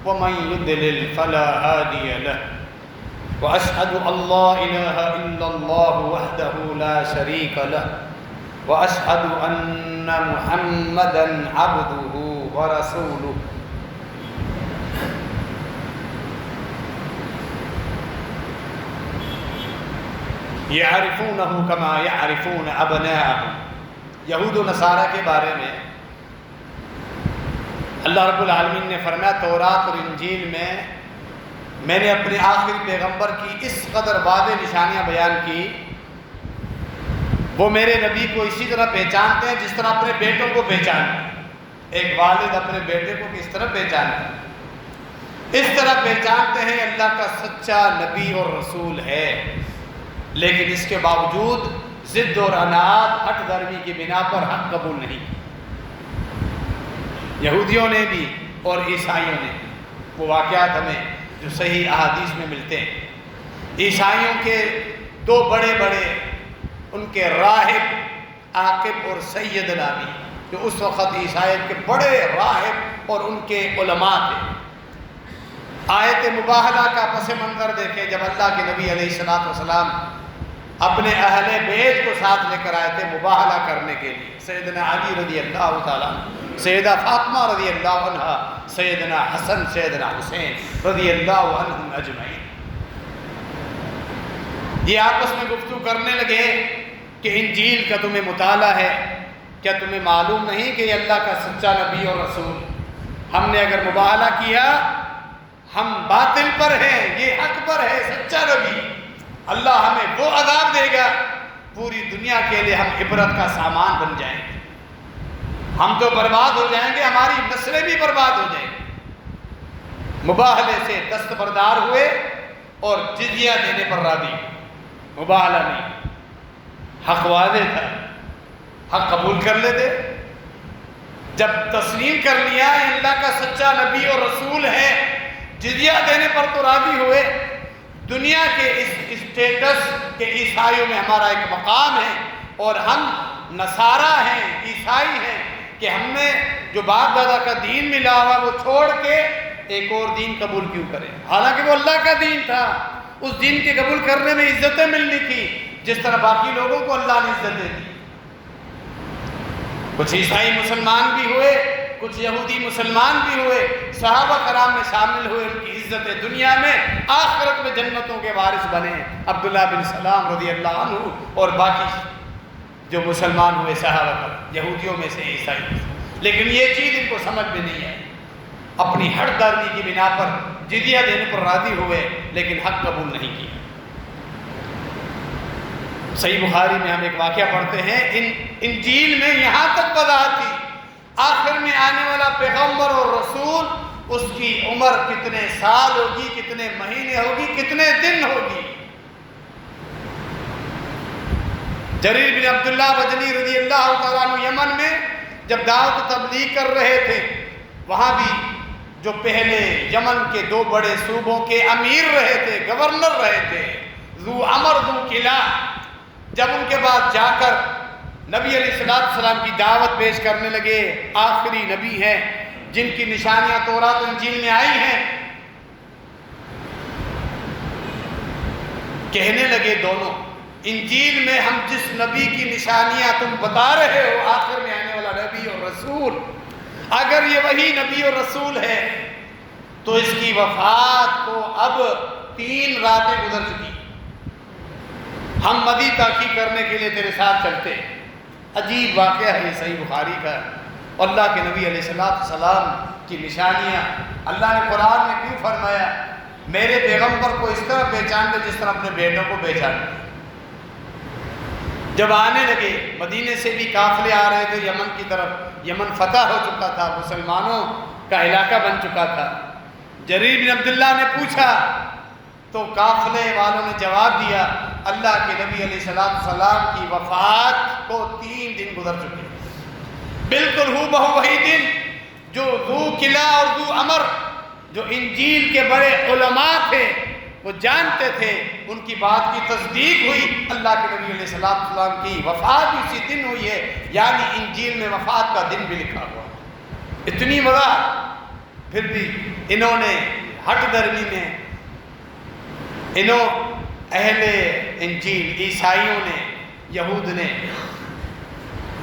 [SPEAKER 1] ومن يضلل فلا هادي له، واشهد ان لا اله الا الله وحده لا شريك له، واشهد ان محمدا عبده ورسوله۔ يعرفونه كما يعرفون ابناءهم۔ یہود و نصارہ کے بارے میں اللہ رب العالمین نے فرمایا تورات اور انجیل میں نے اپنے آخری پیغمبر کی اس قدر واضح نشانیاں بیان کی، وہ میرے نبی کو اسی طرح پہچانتے ہیں جس طرح اپنے بیٹوں کو پہچانتے ہیں۔ ایک والد اپنے بیٹے کو کس طرح پہچانتا ہے، اس طرح پہچانتے ہیں اللہ کا سچا نبی اور رسول ہے، لیکن اس کے باوجود ضد اور عناد، ہٹ درمی کی بنا پر حق قبول نہیں کی۔ یہودیوں نے بھی اور عیسائیوں نے، وہ واقعات ہمیں جو صحیح احادیث میں ملتے ہیں۔ عیسائیوں کے دو بڑے ان کے راہب عاقب اور سید نامی، جو اس وقت عیسائیت کے بڑے راہب اور ان کے علماء تھے۔ آیت مباہلہ کا پس منظر دیکھیں، جب اللہ کے نبی علیہ الصلوۃ والسلام اپنے اہل بیت کو ساتھ لے کر آئے تھے مباہلہ کرنے کے لیے، سیدنا علی رضی اللہ تعالیٰ، سیدہ فاطمہ رضی اللہ عنہ، سیدنا حسن، سیدنا حسین رضی اللہ عنہم اجمعین، یہ آپس میں گفتگو کرنے لگے کہ انجیل کا تمہیں مطالعہ ہے، کیا تمہیں معلوم نہیں کہ یہ اللہ کا سچا نبی اور رسول، ہم نے اگر مباہلہ کیا ہم باطل پر ہیں، یہ حق پر ہے، سچا نبی، اللہ ہمیں وہ عذاب دے گا، پوری دنیا کے لیے ہم عبرت کا سامان بن جائیں گے، ہم تو برباد ہو جائیں گے، ہماری نسلیں بھی برباد ہو جائیں گی۔ مباہلے سے دستبردار ہوئے اور جزیہ دینے پر راضی، مباہلہ نہیں، حق واضح تھا، حق قبول کر لیتے۔ جب تسلیم کر لیا اللہ کا سچا نبی اور رسول ہے، جزیہ دینے پر تو راضی ہوئے۔ دنیا کے اس اسٹیٹس کے عیسائیوں میں ہمارا ایک مقام ہے، اور ہم نصارہ ہیں، عیسائی ہیں، کہ ہم نے جو باپ دادا کا دین ملا ہوا وہ چھوڑ کے ایک اور دین قبول کیوں کریں، حالانکہ وہ اللہ کا دین تھا، اس دین کے قبول کرنے میں عزتیں ملنی تھی جس طرح باقی لوگوں کو اللہ نے عزتیں دی۔ کچھ عیسائی مسلمان بھی ہوئے، کچھ یہودی مسلمان بھی ہوئے، صحابہ کرام میں شامل ہوئے، ان کی عزتیں دنیا میں، آخرت میں جنتوں کے وارث بنے، عبداللہ بن سلام رضی اللہ عنہ اور باقی جو مسلمان ہوئے صحابہ کرام، یہودیوں میں سے، عیسائی میں سے۔ لیکن یہ چیز ان کو سمجھ میں نہیں آئی، اپنی ہر دردی کی بنا پر جزیہ دینے پر راضی ہوئے، لیکن حق قبول نہیں کیا۔ صحیح بخاری میں ہم ایک واقعہ پڑھتے ہیں، انجیل میں یہاں تک وضاحت تھی آخر میں آنے والا پیغمبر اور رسول، اس کی عمر کتنے سال ہوگی، کتنے مہینے ہوگی، کتنے دن ہوگی۔ جریر بن عبداللہ بجلی رضی اللہ تعالیٰ عنہ یمن میں جب دعوت و تبلیغ کر رہے تھے، وہاں بھی جو پہلے یمن کے 2 بڑے صوبوں کے امیر رہے تھے، گورنر رہے تھے، ذو عمر ذو قلہ، جب ان کے بعد جا کر نبی علیہ السلام کی دعوت پیش کرنے لگے، آخری نبی ہیں جن کی نشانیاں تورات و انجیل میں آئی ہیں، کہنے لگے دونوں، انجیل میں ہم جس نبی کی نشانیاں تم بتا رہے ہو، آخر میں آنے والا نبی اور رسول، اگر یہ وہی نبی اور رسول ہے تو اس کی وفات کو اب 3 راتیں گزر چکی، ہم مزید تحقیق کرنے کے لیے تیرے ساتھ چلتے ہیں۔ عجیب واقعہ ہے یہ صحیح بخاری کا۔ اللہ کے نبی علیہ السلام کی نشانیاں اللہ نے قرآن میں کیوں فرمایا؟ میرے پیغمبر کو اس طرح پہچان دے جس طرح اپنے بیٹوں کو پہچان دے۔ جب آنے لگے، مدینے سے بھی قافلے آ رہے تھے یمن کی طرف، یمن فتح ہو چکا تھا، مسلمانوں کا علاقہ بن چکا تھا۔ جریر بن عبداللہ نے پوچھا تو قافلے والوں نے جواب دیا، اللہ کے نبی علیہ السلام کی وفات کو 3 دن گزر چکے، بالکل ہو بہو وہی دن جو ذو قلہ اور ذو عمر جو انجیل کے بڑے علماء تھے وہ جانتے تھے، ان کی بات کی تصدیق ہوئی، اللہ کے نبی علیہ السلام کی وفات اسی دن ہوئی ہے، یعنی انجیل میں وفات کا دن بھی لکھا ہوا۔ اتنی وضاحت، پھر بھی انہوں نے ہٹ درمی میں، اہل انجیل عیسائیوں نے، یہود نے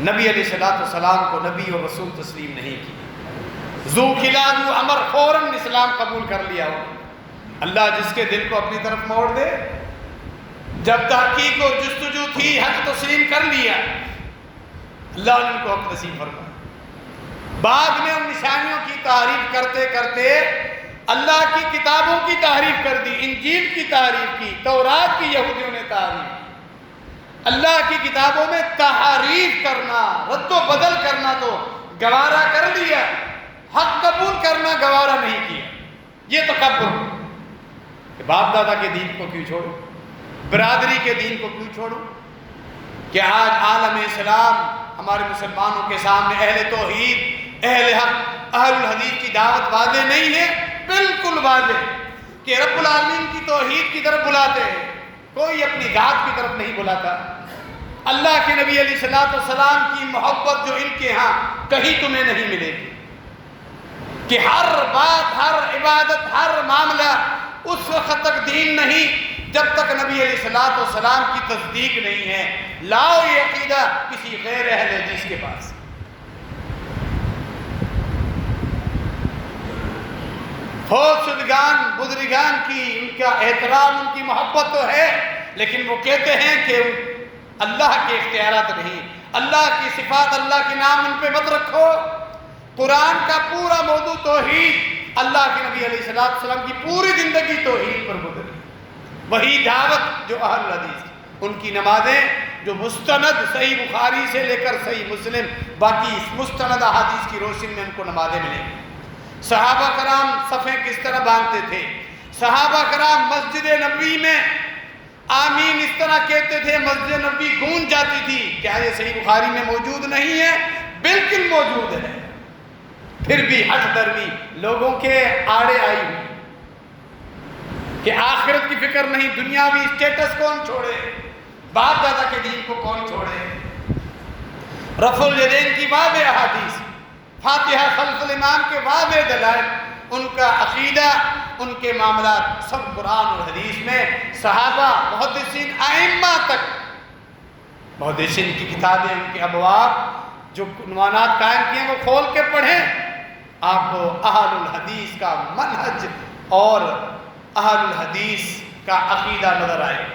[SPEAKER 1] نبی علیہ السلام کو نبی اور رسول تسلیم نہیں کی۔ ذو قلہ ذو عمر فوراً اسلام قبول کر لیا ہو۔ اللہ جس کے دل کو اپنی طرف موڑ دے، جب تحقیق اور جستجو تھی حق تسلیم کر لیا، اللہ نے ان کو حق نصیب فرمایا۔ بعد میں ان نشانیوں کی تعریف کرتے کرتے اللہ کی کتابوں کی تعریف کر دی، انجیل کی تعریف کی، تورات کی یہودیوں نے تعریف کی۔ اللہ کی کتابوں میں تحریف کرنا، رد و بدل کرنا تو گوارا کر لیا، حق قبول کرنا گوارا نہیں کیا۔ یہ تکبر کہ باپ دادا کے دین کو کیوں چھوڑو، برادری کے دین کو کیوں چھوڑو؟ کہ آج عالم اسلام ہمارے مسلمانوں کے سامنے اہل توحید، اہل حق، اہل الحدیث کی دعوت واضح نہیں ہے، بالکل واضح کہ رب العالمین کی توحید کی طرف بلاتے ہیں، کوئی اپنی ذات کی طرف نہیں بلاتا۔ اللہ کے نبی علیہ السلام کی محبت جو ان کے ہاں کہیں تمہیں نہیں ملے گی، کہ ہر بات، ہر عبادت، ہر معاملہ اس وقت تک دین نہیں جب تک نبی علیہ السلام کی تصدیق نہیں ہے۔ لاؤ یہ عقیدہ کسی غیر اہل حدیث کے پاس۔ فوت شدگان بزرگان کی ان کا احترام، ان کی محبت تو ہے، لیکن وہ کہتے ہیں کہ اللہ کے اختیارات نہیں، اللہ کی صفات، اللہ کے نام ان پہ مت رکھو۔ قرآن کا پورا موضوع توحید، اللہ کے نبی علیہ السلام کی پوری زندگی توحید پر گزری، وہی دعوت جو اہل حدیث، ان کی نمازیں جو مستند صحیح بخاری سے لے کر صحیح مسلم، باقی مستند احادیث کی روشنی میں ان کو نمازیں ملیں۔ صحابہ کرام صفیں کس طرح باندھتے تھے، صحابہ کرام مسجد نبوی میں آمین اس طرح کہتے تھے، مسجد نبوی گونج جاتی تھی۔ کیا یہ صحیح بخاری میں موجود نہیں ہے؟ بالکل موجود ہے، پھر بھی ہٹ درمی لوگوں کے آڑے آئی ہوئی کہ آخرت کی فکر نہیں، دنیاوی اسٹیٹس کون چھوڑے، باپ دادا کے دین کو کون چھوڑے۔ رفع الیدین کی واضح احادیث، فاتحہ خلف الامام کے واضح دلائل، ان کا عقیدہ، ان کے معاملات سب قرآن اور حدیث میں، صحابہ، محدثین، ائمہ تک، محدثین کی کتابیں، ان کے ابواب جو عنوانات قائم کیے ہیں وہ کھول کے پڑھیں، آپ کو اہل الحدیث کا منہج اور اہل الحدیث کا عقیدہ نظر آئے۔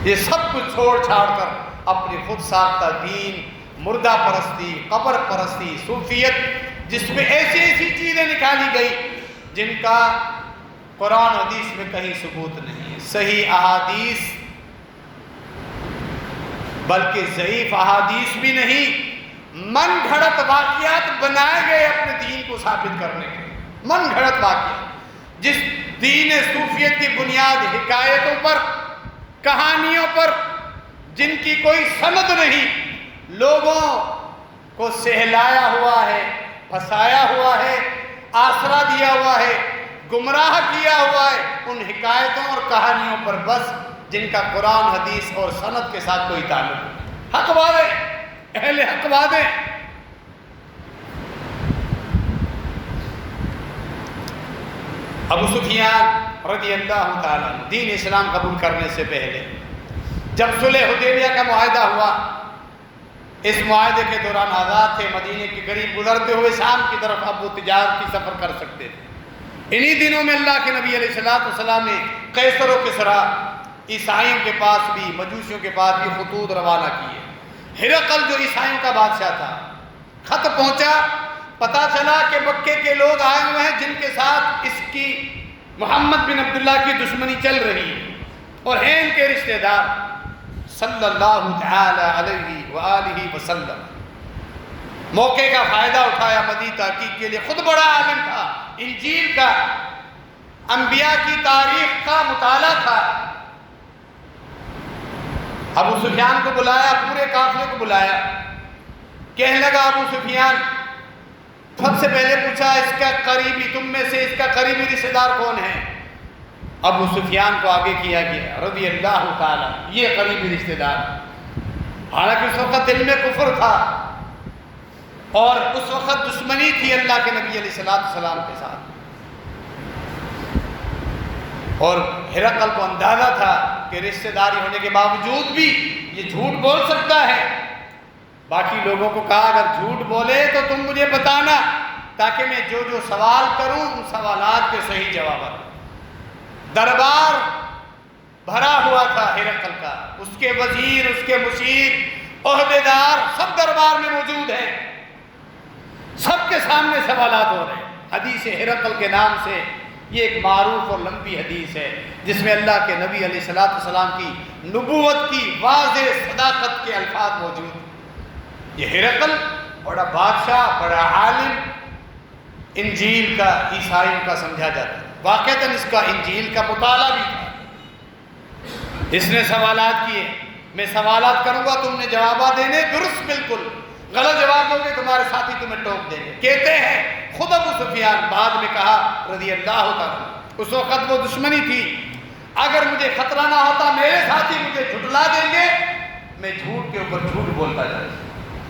[SPEAKER 1] یہ سب کچھ چھوڑ چھاڑ کر اپنی خود ساختہ دین، مردہ پرستی، قبر پرستی، صوفیت، جس میں ایسی ایسی چیزیں نکالی گئی جن کا قرآن حدیث میں کہیں ثبوت نہیں ہے۔ صحیح احادیث بلکہ ضعیف احادیث بھی نہیں، من گھڑت واقعات بنائے گئے اپنے دین کو ثابت کرنے کے، من گھڑت واقعات، جس دین صوفیت کی بنیاد حکایتوں پر، کہانیوں پر، جن کی کوئی سند نہیں، لوگوں کو سہلایا ہوا ہے، پھنسایا ہوا ہے، آسرا دیا ہوا ہے، گمراہ کیا ہوا ہے، ان حکایتوں اور کہانیوں پر بس، جن کا قرآن حدیث اور سند کے ساتھ کوئی تعلق نہیں۔ حق والے، اہل حق والے۔ ابو سفیان رضی اللہ تعالیٰ دین اسلام قبول کرنے سے پہلے جب صلح حدیبیہ کا معاہدہ ہوا، اس معاہدے کے دوران آزاد تھے، مدینے کے قریب گزرتے ہوئے شام کی طرف اب وہ تجارت کی سفر کر سکتے تھے۔ انہی دنوں میں اللہ کے نبی علیہ السلام نے قیصر و کسریٰ، عیسائیوں کے پاس بھی، مجوسیوں کے پاس بھی خطوط روانہ کیے۔ ہرقل جو عیسائیوں کا بادشاہ تھا، خط پہنچا، پتہ چلا کہ مکے کے لوگ آئے ہوئے ہیں جن کے ساتھ اس کی محمد بن عبداللہ کی دشمنی چل رہی ہے، اور ہیں ان کے رشتہ دار۔ صلی اللہ تعالی علیہ وآلہ وسلم موقع کا فائدہ اٹھایا مزید تحقیق کے لیے، خود بڑا عالم تھا، انجیل کا، انبیاء کی تاریخ کا مطالعہ تھا۔ ابو سفیان کو بلایا، پورے قافلے کو بلایا، کہنے لگا ابو سفیان، سب سے پہلے پوچھا اس کا قریبی، تم میں سے اس کا قریبی رشتہ دار کون ہے؟ ابو سفیان کو آگے کیا گیا رضی اللہ تعالیٰ، یہ قریبی رشتہ دار، حالانکہ اس وقت دل میں کفر تھا اور اس وقت دشمنی تھی اللہ کے نبی علیہ السلام کے ساتھ، اور ہرقل کو اندازہ تھا کہ رشتہ داری ہونے کے باوجود بھی یہ جھوٹ بول سکتا ہے۔ باقی لوگوں کو کہا اگر جھوٹ بولے تو تم مجھے بتانا، تاکہ میں جو جو سوال کروں ان سوالات کے صحیح جوابات۔ دربار بھرا ہوا تھا ہرقل کا، اس کے وزیر، اس کے مشیر، عہدیدار سب دربار میں موجود ہیں، سب کے سامنے سوالات ہو رہے ہیں۔ حدیث ہرقل کے نام سے یہ ایک معروف اور لمبی حدیث ہے جس میں اللہ کے نبی علیہ السلام کی نبوت کی واضح صداقت کے الفاظ موجود ہیں۔ یہ ہرقل بڑا بادشاہ، بڑا عالم، انجیل کا، عیسائیوں کا سمجھا جاتا ہے، واقعتاً اس کا انجیل کا مطالعہ بھی تھا۔ اس نے سوالات کیے، میں سوالات کروں گا، تم نے جوابات دینے، درست بالکل، غلط جواب دو گے تمہارے ساتھی تمہیں ٹوک دیں گے۔ کہتے ہیں خود ابو سفیان بعد میں کہا رضی اللہ تعالیٰ، اس وقت وہ دشمنی تھی، اگر مجھے خطرہ نہ ہوتا میرے ساتھی مجھے جھٹلا دیں گے، میں جھوٹ کے اوپر جھوٹ بولتا جائے،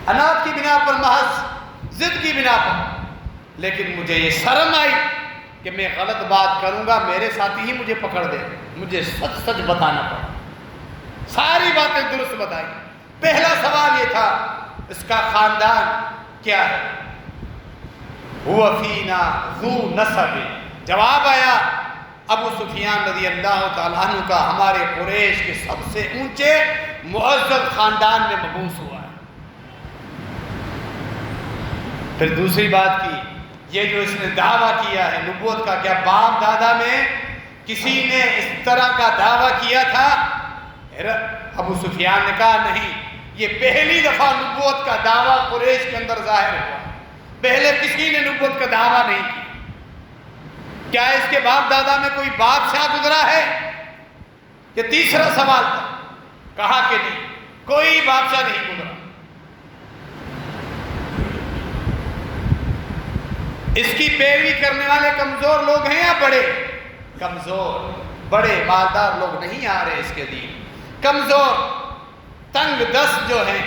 [SPEAKER 1] انات کی بنا پر، محض ضد کی بنا پر، لیکن مجھے یہ شرم آئی کہ میں غلط بات کروں گا میرے ساتھی ہی مجھے پکڑ دے، مجھے سچ سچ بتانا پڑا، ساری باتیں درست بتائی۔ پہلا سوال یہ تھا اس کا خاندان کیا ہے، ہوا فینا ذو نسب، جواب آیا ابو سفیان رضی اللہ تعالیٰ عنہ کا ہمارے قریش کے سب سے اونچے معزز خاندان میں مبعوث ہوا ہے۔ پھر دوسری بات کی، یہ جو اس نے دعویٰ کیا ہے نبوت کا، کیا باپ دادا میں کسی نے اس طرح کا دعویٰ کیا تھا؟ ابو سفیان نے کہا نہیں، یہ پہلی دفعہ نبوت کا دعویٰ قریش کے اندر ظاہر ہوا، پہلے کسی نے نبوت کا دعویٰ نہیں کیا۔ کیا اس کے باپ دادا میں کوئی بادشاہ گزرا ہے؟ یہ تیسرا سوال تھا، کہا کہ نہیں، کوئی بادشاہ نہیں گزرا۔ اس کی پیروی کرنے والے کمزور لوگ ہیں یا بڑے؟ کمزور، بڑے مالدار لوگ نہیں آ رہے اس کے دین، کمزور تنگ دست جو ہیں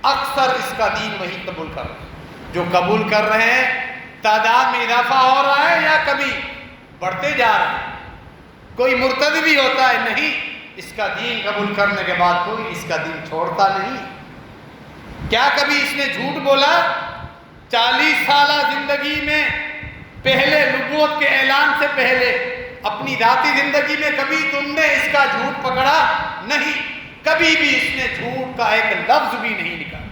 [SPEAKER 1] اکثر اس کا دین وہی قبول کر رہے ہیں۔ جو قبول کر رہے ہیں تعداد میں اضافہ ہو رہا ہے یا کبھی بڑھتے جا رہے ہیں؟ کوئی مرتد بھی ہوتا ہے نہیں، اس کا دین قبول کرنے کے بعد کوئی اس کا دین چھوڑتا نہیں۔ کیا کبھی اس نے جھوٹ بولا؟ 40 سالہ زندگی میں، پہلے نبوت کے اعلان سے پہلے اپنی ذاتی زندگی میں کبھی تم نے اس کا جھوٹ پکڑا؟ نہیں، کبھی بھی اس نے جھوٹ کا ایک لفظ بھی نہیں نکالا۔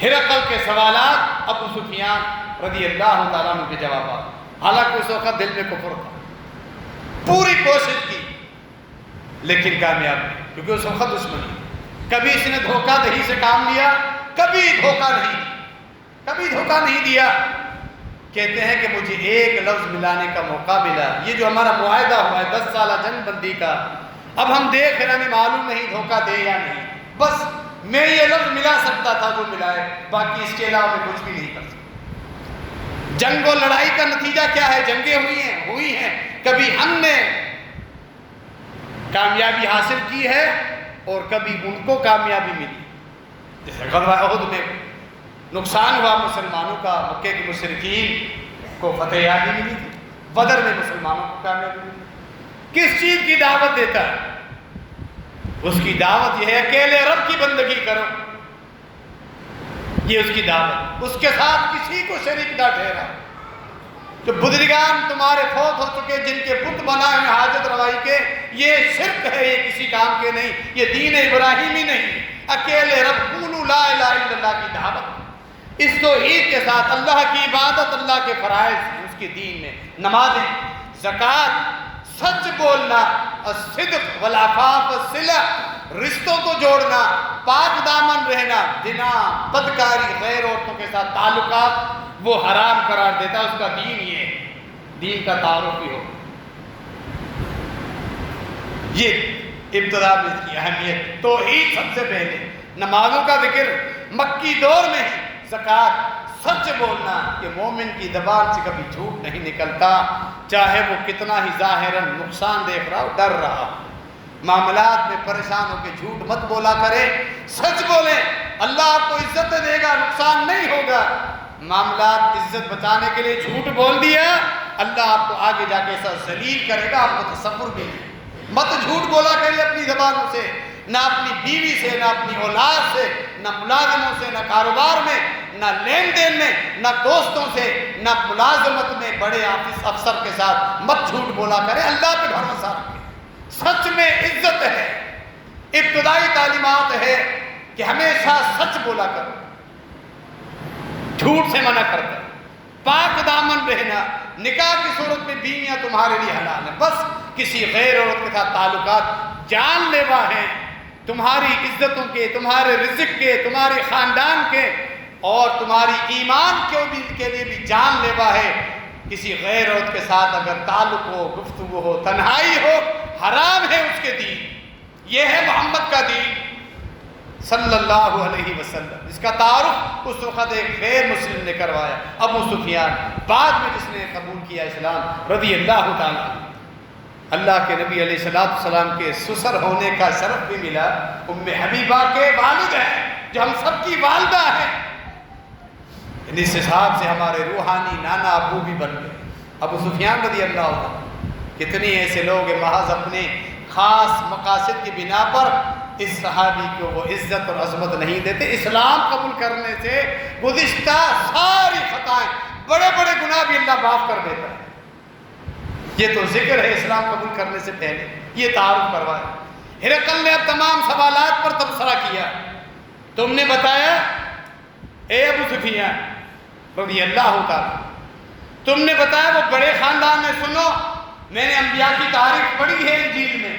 [SPEAKER 1] ہرقل کے سوالات، ابو سفیان رضی اللہ تعالیٰ عنہ کے جوابات، حالانکہ اس وقت دل میں کفر تھا، پوری کوشش کی لیکن کامیاب نہیں، کیونکہ اس وقت دشمنی۔ کبھی اس نے دھوکہ دہی سے کام لیا، کبھی دھوکہ نہیں دیا۔ کہتے ہیں کہ مجھے ایک لفظ ملانے کا موقع ملا، یہ جو ہمارا معاہدہ ہوا ہے 10 سالہ جنگ بندی کا، اب ہم دیکھ رہے ہیں، ہمیں معلوم نہیں دھوکہ دے یا نہیں، بس میں یہ لفظ ملا سکتا تھا جو ملائے، باقی اس کے علاوہ میں کچھ بھی نہیں کر سکتا۔ جنگ و لڑائی کا نتیجہ کیا ہے؟ جنگیں ہوئی ہیں، کبھی ہم نے کامیابی حاصل کی ہے اور کبھی ان کو کامیابی ملی۔ جیسے غزوہ احد میں نقصان ہوا مسلمانوں کا، مکے کے مشرکین کو فتح یابی ملی تھی، بدر میں مسلمانوں کو کامیابی ملی۔ کس چیز کی دعوت دیتا ہے؟ اس کی دعوت یہ ہے اکیلے رب کی بندگی کرو، یہ اس کی دعوت، اس کے ساتھ کسی کو شریک نہ ٹھہرا۔ جو بزرگان تمہارے فوت ہو چکے جن کے بت بنائے ہیں حاجت روائی کے، یہ شرک ہے، یہ کسی کام کے نہیں، یہ دین ابراہیمی نہیں۔ اکیلے رب قولوا لا الہ الا اللہ کی دعوت، اس توحید کے ساتھ اللہ کی عبادت، اللہ کے فرائض ہیں اس کے دین میں، نمازیں، زکوٰۃ، سچ بولنا، الصدق والعفاف والصلہ، رشتوں کو جوڑنا، پاک دامن رہنا، زنا، بدکاری، غیر عورتوں کے ساتھ تعلقات وہ حرام قرار دیتا ہے۔ اس کا دین یہ ہے، دین کا تعارف بھی ہو۔ یہ ابتدا میں اس کی اہمیت، توحید سب سے پہلے، نمازوں کا ذکر مکی دور میں ہی، زکوٰۃ، سچ بولنا کہ مومن کی زبان سے کبھی جھوٹ نہیں نکلتا، چاہے وہ کتنا ہی ظاہراً نقصان دیکھ رہا ہو، ڈر رہا ہو۔ معاملات میں پریشان ہو کے جھوٹ مت بولا کرے، سچ بولیں، اللہ آپ کو عزت دے گا، نقصان نہیں ہوگا۔ معاملات عزت بچانے کے لیے جھوٹ بول دیا، اللہ آپ کو آگے جا کے ایسا ذلیل کرے گا، آپ کو تصور بھی نہیں۔ مت جھوٹ بولا کرے اپنی زبانوں سے، نہ اپنی بیوی سے، نہ اپنی اولاد سے، نہ ملازموں سے، نہ کاروبار میں، نہ لین دین میں، نہ دوستوں سے، نہ ملازمت میں، بڑے آفس افسر کے ساتھ مت جھوٹ بولا کرے، اللہ پہ بھروسہ رکھے۔ سچ میں عزت ہے، ابتدائی تعلیمات ہے کہ ہمیشہ سچ بولا کرو، جھوٹ سے منع کرتا ہے، پاک دامن رہنا، نکاح کی صورت میں بیویاں تمہارے لیے حلال ہیں، بس کسی غیر عورت کے ساتھ تعلقات جان لیوا ہیں، تمہاری عزتوں کے، تمہارے رزق کے، تمہارے خاندان کے اور تمہاری ایمان کے لیے بھی جان لیوا ہے۔ کسی غیر عورت کے ساتھ اگر تعلق ہو، گفتگو ہو، تنہائی ہو، حرام ہے اس کے دین۔ یہ ہے محمد کا دین صلی اللہ علیہ وسلم، جس کا تعارف اس وقت ایک غیر مسلم نے کروایا، ابو سفیان، بعد میں جس نے قبول کیا اسلام رضی اللہ تعالیٰ۔ اللہ کے نبی علیہ السلام کے سسر ہونے کا شرف بھی ملا، ام حبیبہ کے والد ہیں جو ہم سب کی والدہ ہیں، اس حساب سے ہمارے روحانی نانا ابو بھی بن گئے۔ ابو سفیان رضی اللہ عنہ، کتنے ایسے لوگ ہیں محض اپنے خاص مقاصد کی بنا پر اس صحابی کو وہ عزت اور عظمت نہیں دیتے۔ اسلام قبول کرنے سے گزشتہ ساری خطائیں، بڑے بڑے گناہ بھی اللہ معاف کر دیتا ہے۔ یہ تو ذکر ہے اسلام قبول کرنے سے پہلے، یہ تعارف کروایا۔ ہرقل نے اب تمام سوالات پر تبصرہ کیا۔ تم نے بتایا اے ابو سفیان رضی اللہ تعالیٰ، تم نے بتایا وہ بڑے خاندان میں، سنو میں نے انبیاء کی تاریخ پڑھی ہے انجیل میں،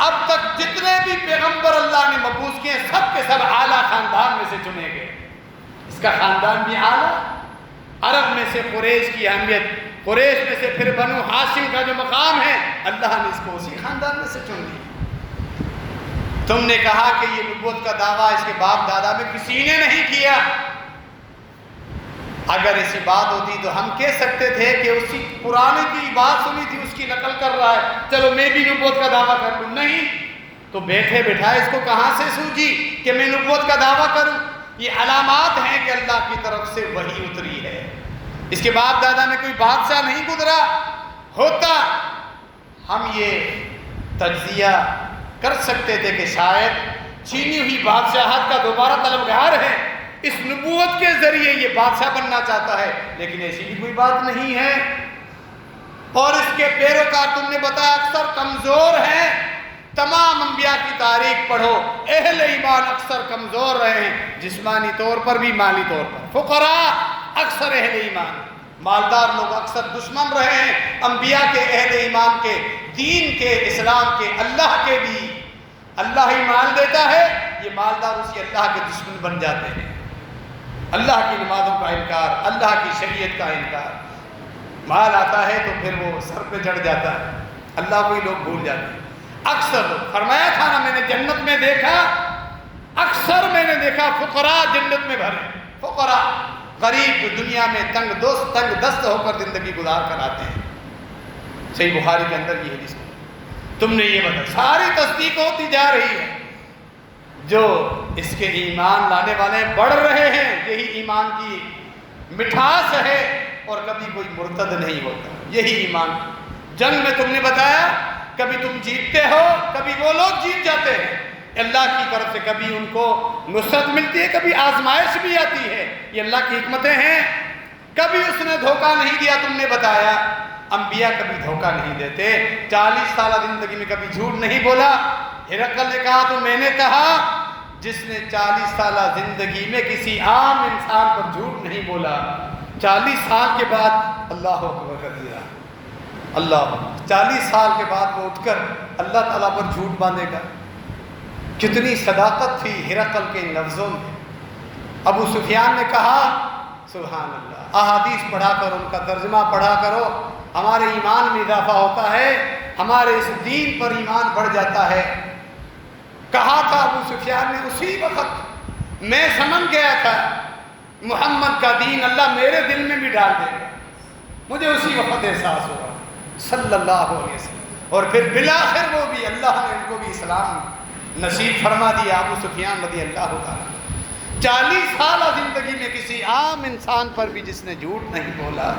[SPEAKER 1] اب تک جتنے بھی پیغمبر اللہ نے مبعوث کیے سب کے سب اعلیٰ خاندان میں سے چنے گئے۔ اس کا خاندان بھی اعلیٰ، عرب میں سے قریش کی اہمیت، قریش میں سے پھر بنو ہاشم کا جو مقام ہے، اللہ نے اس کو اسی خاندان میں سے چن لیا۔ تم نے کہا کہ یہ نبوت کا دعویٰ اس کے باپ دادا میں کسی نے نہیں کیا۔ اگر ایسی بات ہوتی تو ہم کہہ سکتے تھے کہ اسی پرانے کی بات سنی تھی اس کی نقل کر رہا ہے، چلو میں بھی نبوت کا دعویٰ کر لوں۔ نہیں، تو بیٹھے بٹھائے اس کو کہاں سے سوجی کہ میں نبوت کا دعویٰ کروں؟ یہ علامات ہیں کہ اللہ کی طرف سے وحی اتری ہے۔ اس کے باپ دادا میں کوئی بادشاہ نہیں گزرا ہوتا، ہم یہ تجزیہ کر سکتے تھے کہ شاید چھینی ہوئی بادشاہت کا دوبارہ طلبگار ہے، اس نبوت کے ذریعے یہ بادشاہ بننا چاہتا ہے، لیکن ایسی بھی کوئی بات نہیں ہے۔ اور اس کے پیروکار تم نے بتایا اکثر کمزور ہیں۔ تمام انبیاء کی تاریخ پڑھو، اہل ایمان اکثر کمزور رہے ہیں، جسمانی طور پر بھی، مالی طور پر۔ فقراء اکثر اہل ایمان، مالدار لوگ اکثر دشمن رہے ہیں انبیاء کے، اہل ایمان کے، دین کے، اسلام کے، اللہ کے بھی۔ اللہ ہی مال دیتا ہے یہ مالدار اسی اللہ کے دشمن بن جاتے ہیں۔ اللہ کی نمازوں کا انکار، اللہ کی شریعت کا انکار، مال آتا ہے تو پھر وہ سر پہ چڑھ جاتا ہے، اللہ کو ہی لوگ بھول جاتے ہیں۔ اکثر فرمایا تھا نا، میں نے جنت میں دیکھا، اکثر میں نے دیکھا فقراء جنت میں بھرے، فقراء غریب جو دنیا میں تنگ دست ہو کر زندگی گزار کر آتے ہیں۔ صحیح بخاری کے اندر یہ حدیث، تم نے یہ بتا، ساری تصدیق ہوتی جا رہی ہے، جو اس کے ایمان لانے والے بڑھ رہے ہیں، یہی ایمان کی مٹھاس ہے، اور کبھی کوئی مرتد نہیں ہوتا، یہی ایمان۔ جنگ میں تم نے بتایا کبھی تم جیتتے ہو، کبھی وہ لوگ جیت جاتے ہیں، اللہ کی طرف سے کبھی ان کو نصرت ملتی ہے، کبھی آزمائش بھی آتی ہے، یہ اللہ کی حکمتیں ہیں۔ کبھی اس نے دھوکہ نہیں دیا، تم نے بتایا انبیاء کبھی دھوکہ نہیں دیتے، 40 سالہ زندگی میں کبھی جھوٹ نہیں بولا۔ ہرقل نے کہا تو میں نے کہا، جس نے 40 سالہ زندگی میں کسی عام انسان پر جھوٹ نہیں بولا، 40 سال کے بعد اللہ اکبر کر دیا، اللہ 40 سال کے بعد وہ اٹھ کر اللہ تعالیٰ پر جھوٹ باندھے گا۔ کتنی صداقت تھی ہرقل کے ان لفظوں میں۔ ابو سفیان نے کہا سبحان اللہ، احادیث پڑھا کرو، ان کا ترجمہ پڑھا کرو، ہمارے ایمان میں اضافہ ہوتا ہے، ہمارے اس دین پر ایمان بڑھ جاتا ہے۔ کہا تھا ابو سفیان نے، اسی وقت میں سمجھ گیا تھا محمد کا دین اللہ میرے دل میں بھی ڈال دے گا، مجھے اسی وقت احساس ہوا صلی اللہ علیہ وسلم۔ اور پھر بالآخر وہ بھی اللہ نے ان کو بھی اسلام نصیب فرما دیا، ابو سفیان رضی اللہ تعالیٰ۔ 40 سالہ زندگی میں کسی عام انسان پر بھی جس نے جھوٹ نہیں بولا،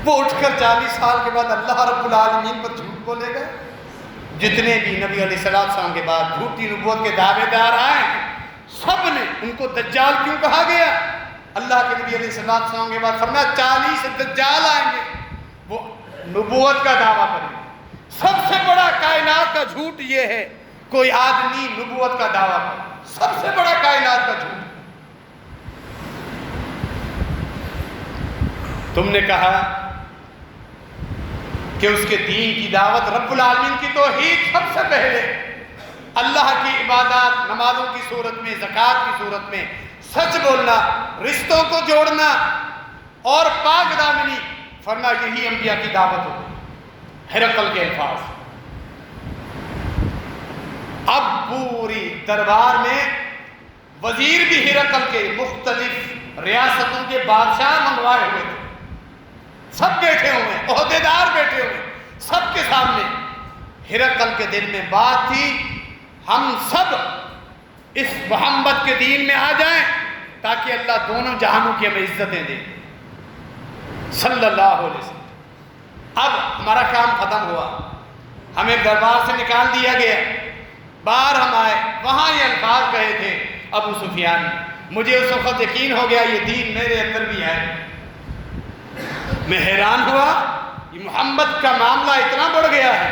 [SPEAKER 1] وہ اٹھ کر 40 سال کے بعد اللہ رب العالمین پر جھوٹ بولے گا۔ جتنے بھی نبی علیہ السلام کے بعد جھوٹی نبوت کے دعوے دار آئے، سب نے ان کو دجال کیوں کہا گیا؟ اللہ کے نبی علیہ السلام کے بعد فرمایا 40 دجال آئیں گے، وہ نبوت کا دعویٰ کریں گے۔ سب سے بڑا کائنات کا جھوٹ یہ ہے، کوئی آدمی نبوت کا دعویٰ کرے، سب سے بڑا کائنات کا جھوٹ۔ تم نے کہا کہ اس کے دین کی دعوت، رب العالمین کی توحید سب سے پہلے، اللہ کی عبادات، نمازوں کی صورت میں، زکوٰۃ کی صورت میں، سچ بولنا، رشتوں کو جوڑنا اور پاک دامنی، فرمایا یہی انبیاء کی دعوت ہوتی۔ ہرقل کے الفاظ۔ اب پوری دربار میں وزیر بھی ہرقل کے، مختلف ریاستوں کے بادشاہ منگوائے ہوئے تھے، سب بیٹھے ہوئے، عہدیدار بیٹھے ہوئے، سب کے سامنے۔ ہرقل کے دل میں بات تھی، ہم سب اس محمد کے دین میں آ جائیں تاکہ اللہ دونوں جہانوں کی ہمیں عزتیں دے، صلی اللہ علیہ وسلم۔ اب ہمارا کام ختم ہوا، ہمیں دربار سے نکال دیا گیا، باہر ہم آئے، وہاں یہ الفاظ کہے تھے ابو سفیان، مجھے اس وقت یقین ہو گیا یہ دین میرے اندر بھی ہے۔ میں حیران ہوا، یہ محمد کا معاملہ اتنا بڑھ گیا ہے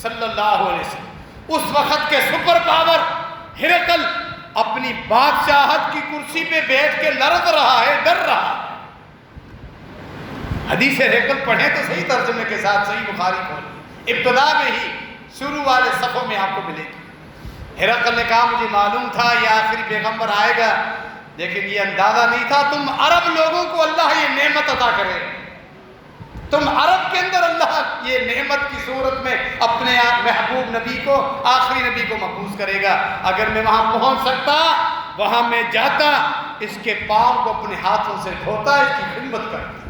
[SPEAKER 1] صلی اللہ علیہ وسلم۔ اس وقت کے سپر پاور ہرقل اپنی بادشاہت کی کرسی پہ بیٹھ کے لرز رہا ہے، ڈر رہا ہے۔ حدیث ہرقل پڑھیں تو صحیح ترجمے کے ساتھ، صحیح بخاری کھولیں، ابتدا میں ہی شروع والے صفحوں میں آپ کو ملے گی۔ ہرقل نے کہا مجھے معلوم تھا یہ آخری پیغمبر آئے گا، لیکن یہ اندازہ نہیں تھا تم عرب لوگوں کو اللہ یہ نعمت عطا کرے، تم عرب کے اندر اللہ یہ نعمت کی صورت میں اپنے محبوب نبی کو، آخری نبی کو مقبوض کرے گا۔ اگر میں وہاں پہنچ سکتا، وہاں میں جاتا، اس کے پاؤں کو اپنے ہاتھوں سے دھوتا، اس کی خدمت کرتا۔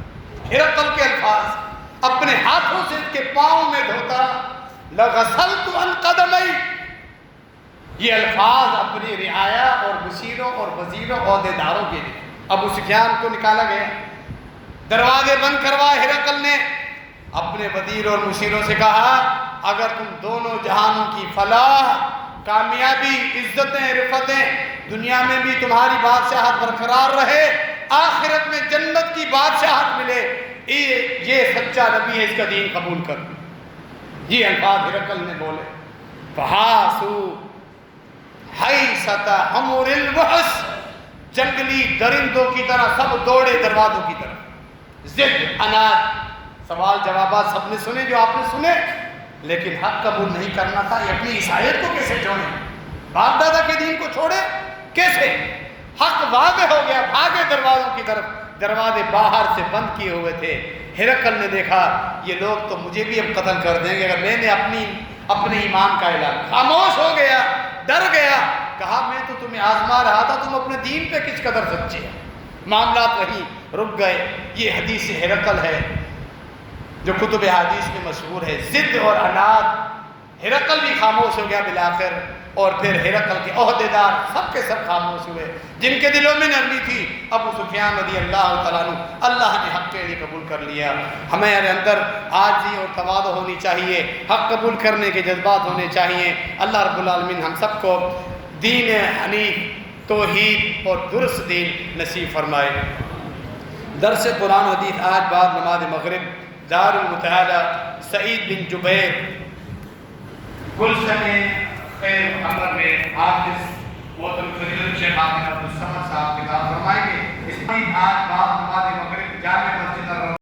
[SPEAKER 1] ہرقل کے الفاظ، اپنے ہاتھوں سے اس کے پاؤں میں دھوتا، لغسلت عن قدمی۔ یہ الفاظ اپنی رعایا اور مشیروں اور وزیروں عہدیداروں کے لیے۔ ابو سفیان کو نکالا گیا، دروازے بند کروائے۔ ہرقل نے اپنے وزیر اور مشیروں سے کہا اگر تم دونوں جہانوں کی فلاح، کامیابی، عزتیں، رفتیں، دنیا میں بھی تمہاری بادشاہت برقرار رہے، آخرت میں جنت کی بادشاہت ملے، یہ سچا نبی ہے، اس کا دین قبول کر۔ یہ الفاظ ہرقل نے بولے۔ فحاسو حیثۃ حمر الوحش، جنگلی درندوں کی طرح سب دوڑے دروازوں کی طرف۔ ضد، اناد، سوال جوابات سب نے سنے جو آپ نے سنے، لیکن حق قبول نہیں کرنا تھا۔ یہ اپنی عیسائیت کو کیسے چھوڑیں؟ باپ دادا کے دین کو چھوڑے؟ کیسے؟ حق واضح ہو گیا، بھاگے دروازوں کی طرف، دروازے باہر سے بند کیے ہوئے تھے۔ ہرقل نے دیکھا یہ لوگ تو مجھے بھی اب قتل کر دیں گے اگر میں نے اپنے ایمان کا اعلان، خاموش ہو گیا، ڈر گیا، کہا میں تو تمہیں آزما رہا تھا، تم اپنے دین پہ کس قدر سچے ہیں۔ معاملات وہیں رک گئے۔ یہ حدیث ہرقل ہے جو کتب حدیث میں مشہور ہے، ضد اور عناد۔ ہرقل بھی خاموش ہو گیا بالآخر، اور پھر ہرقل کے عہدیدار سب کے سب خاموش ہوئے، جن کے دلوں میں نرمی تھی۔ ابو سفیان رضی اللہ تعالیٰ عنہ، اللہ نے حق کے لیے قبول کر لیا۔ ہمارے اندر عاجزی اور تواضع ہونی چاہیے، حق قبول کرنے کے جذبات ہونے چاہیے۔ اللہ رب العالمین ہم سب کو دین حنیف، توحید اور درست دین نصیب فرمائے۔ درس قرآن و حدیث آج بعد نماز مغرب دار المطالعہ سعید بن جبیر گلشن خیر محمد میں حافظ محترم فضیلت شیخ عبدالصمد صاحب کتاب فرمائیں گے۔ اس میں آج بعد نماز مغرب جامع مسجد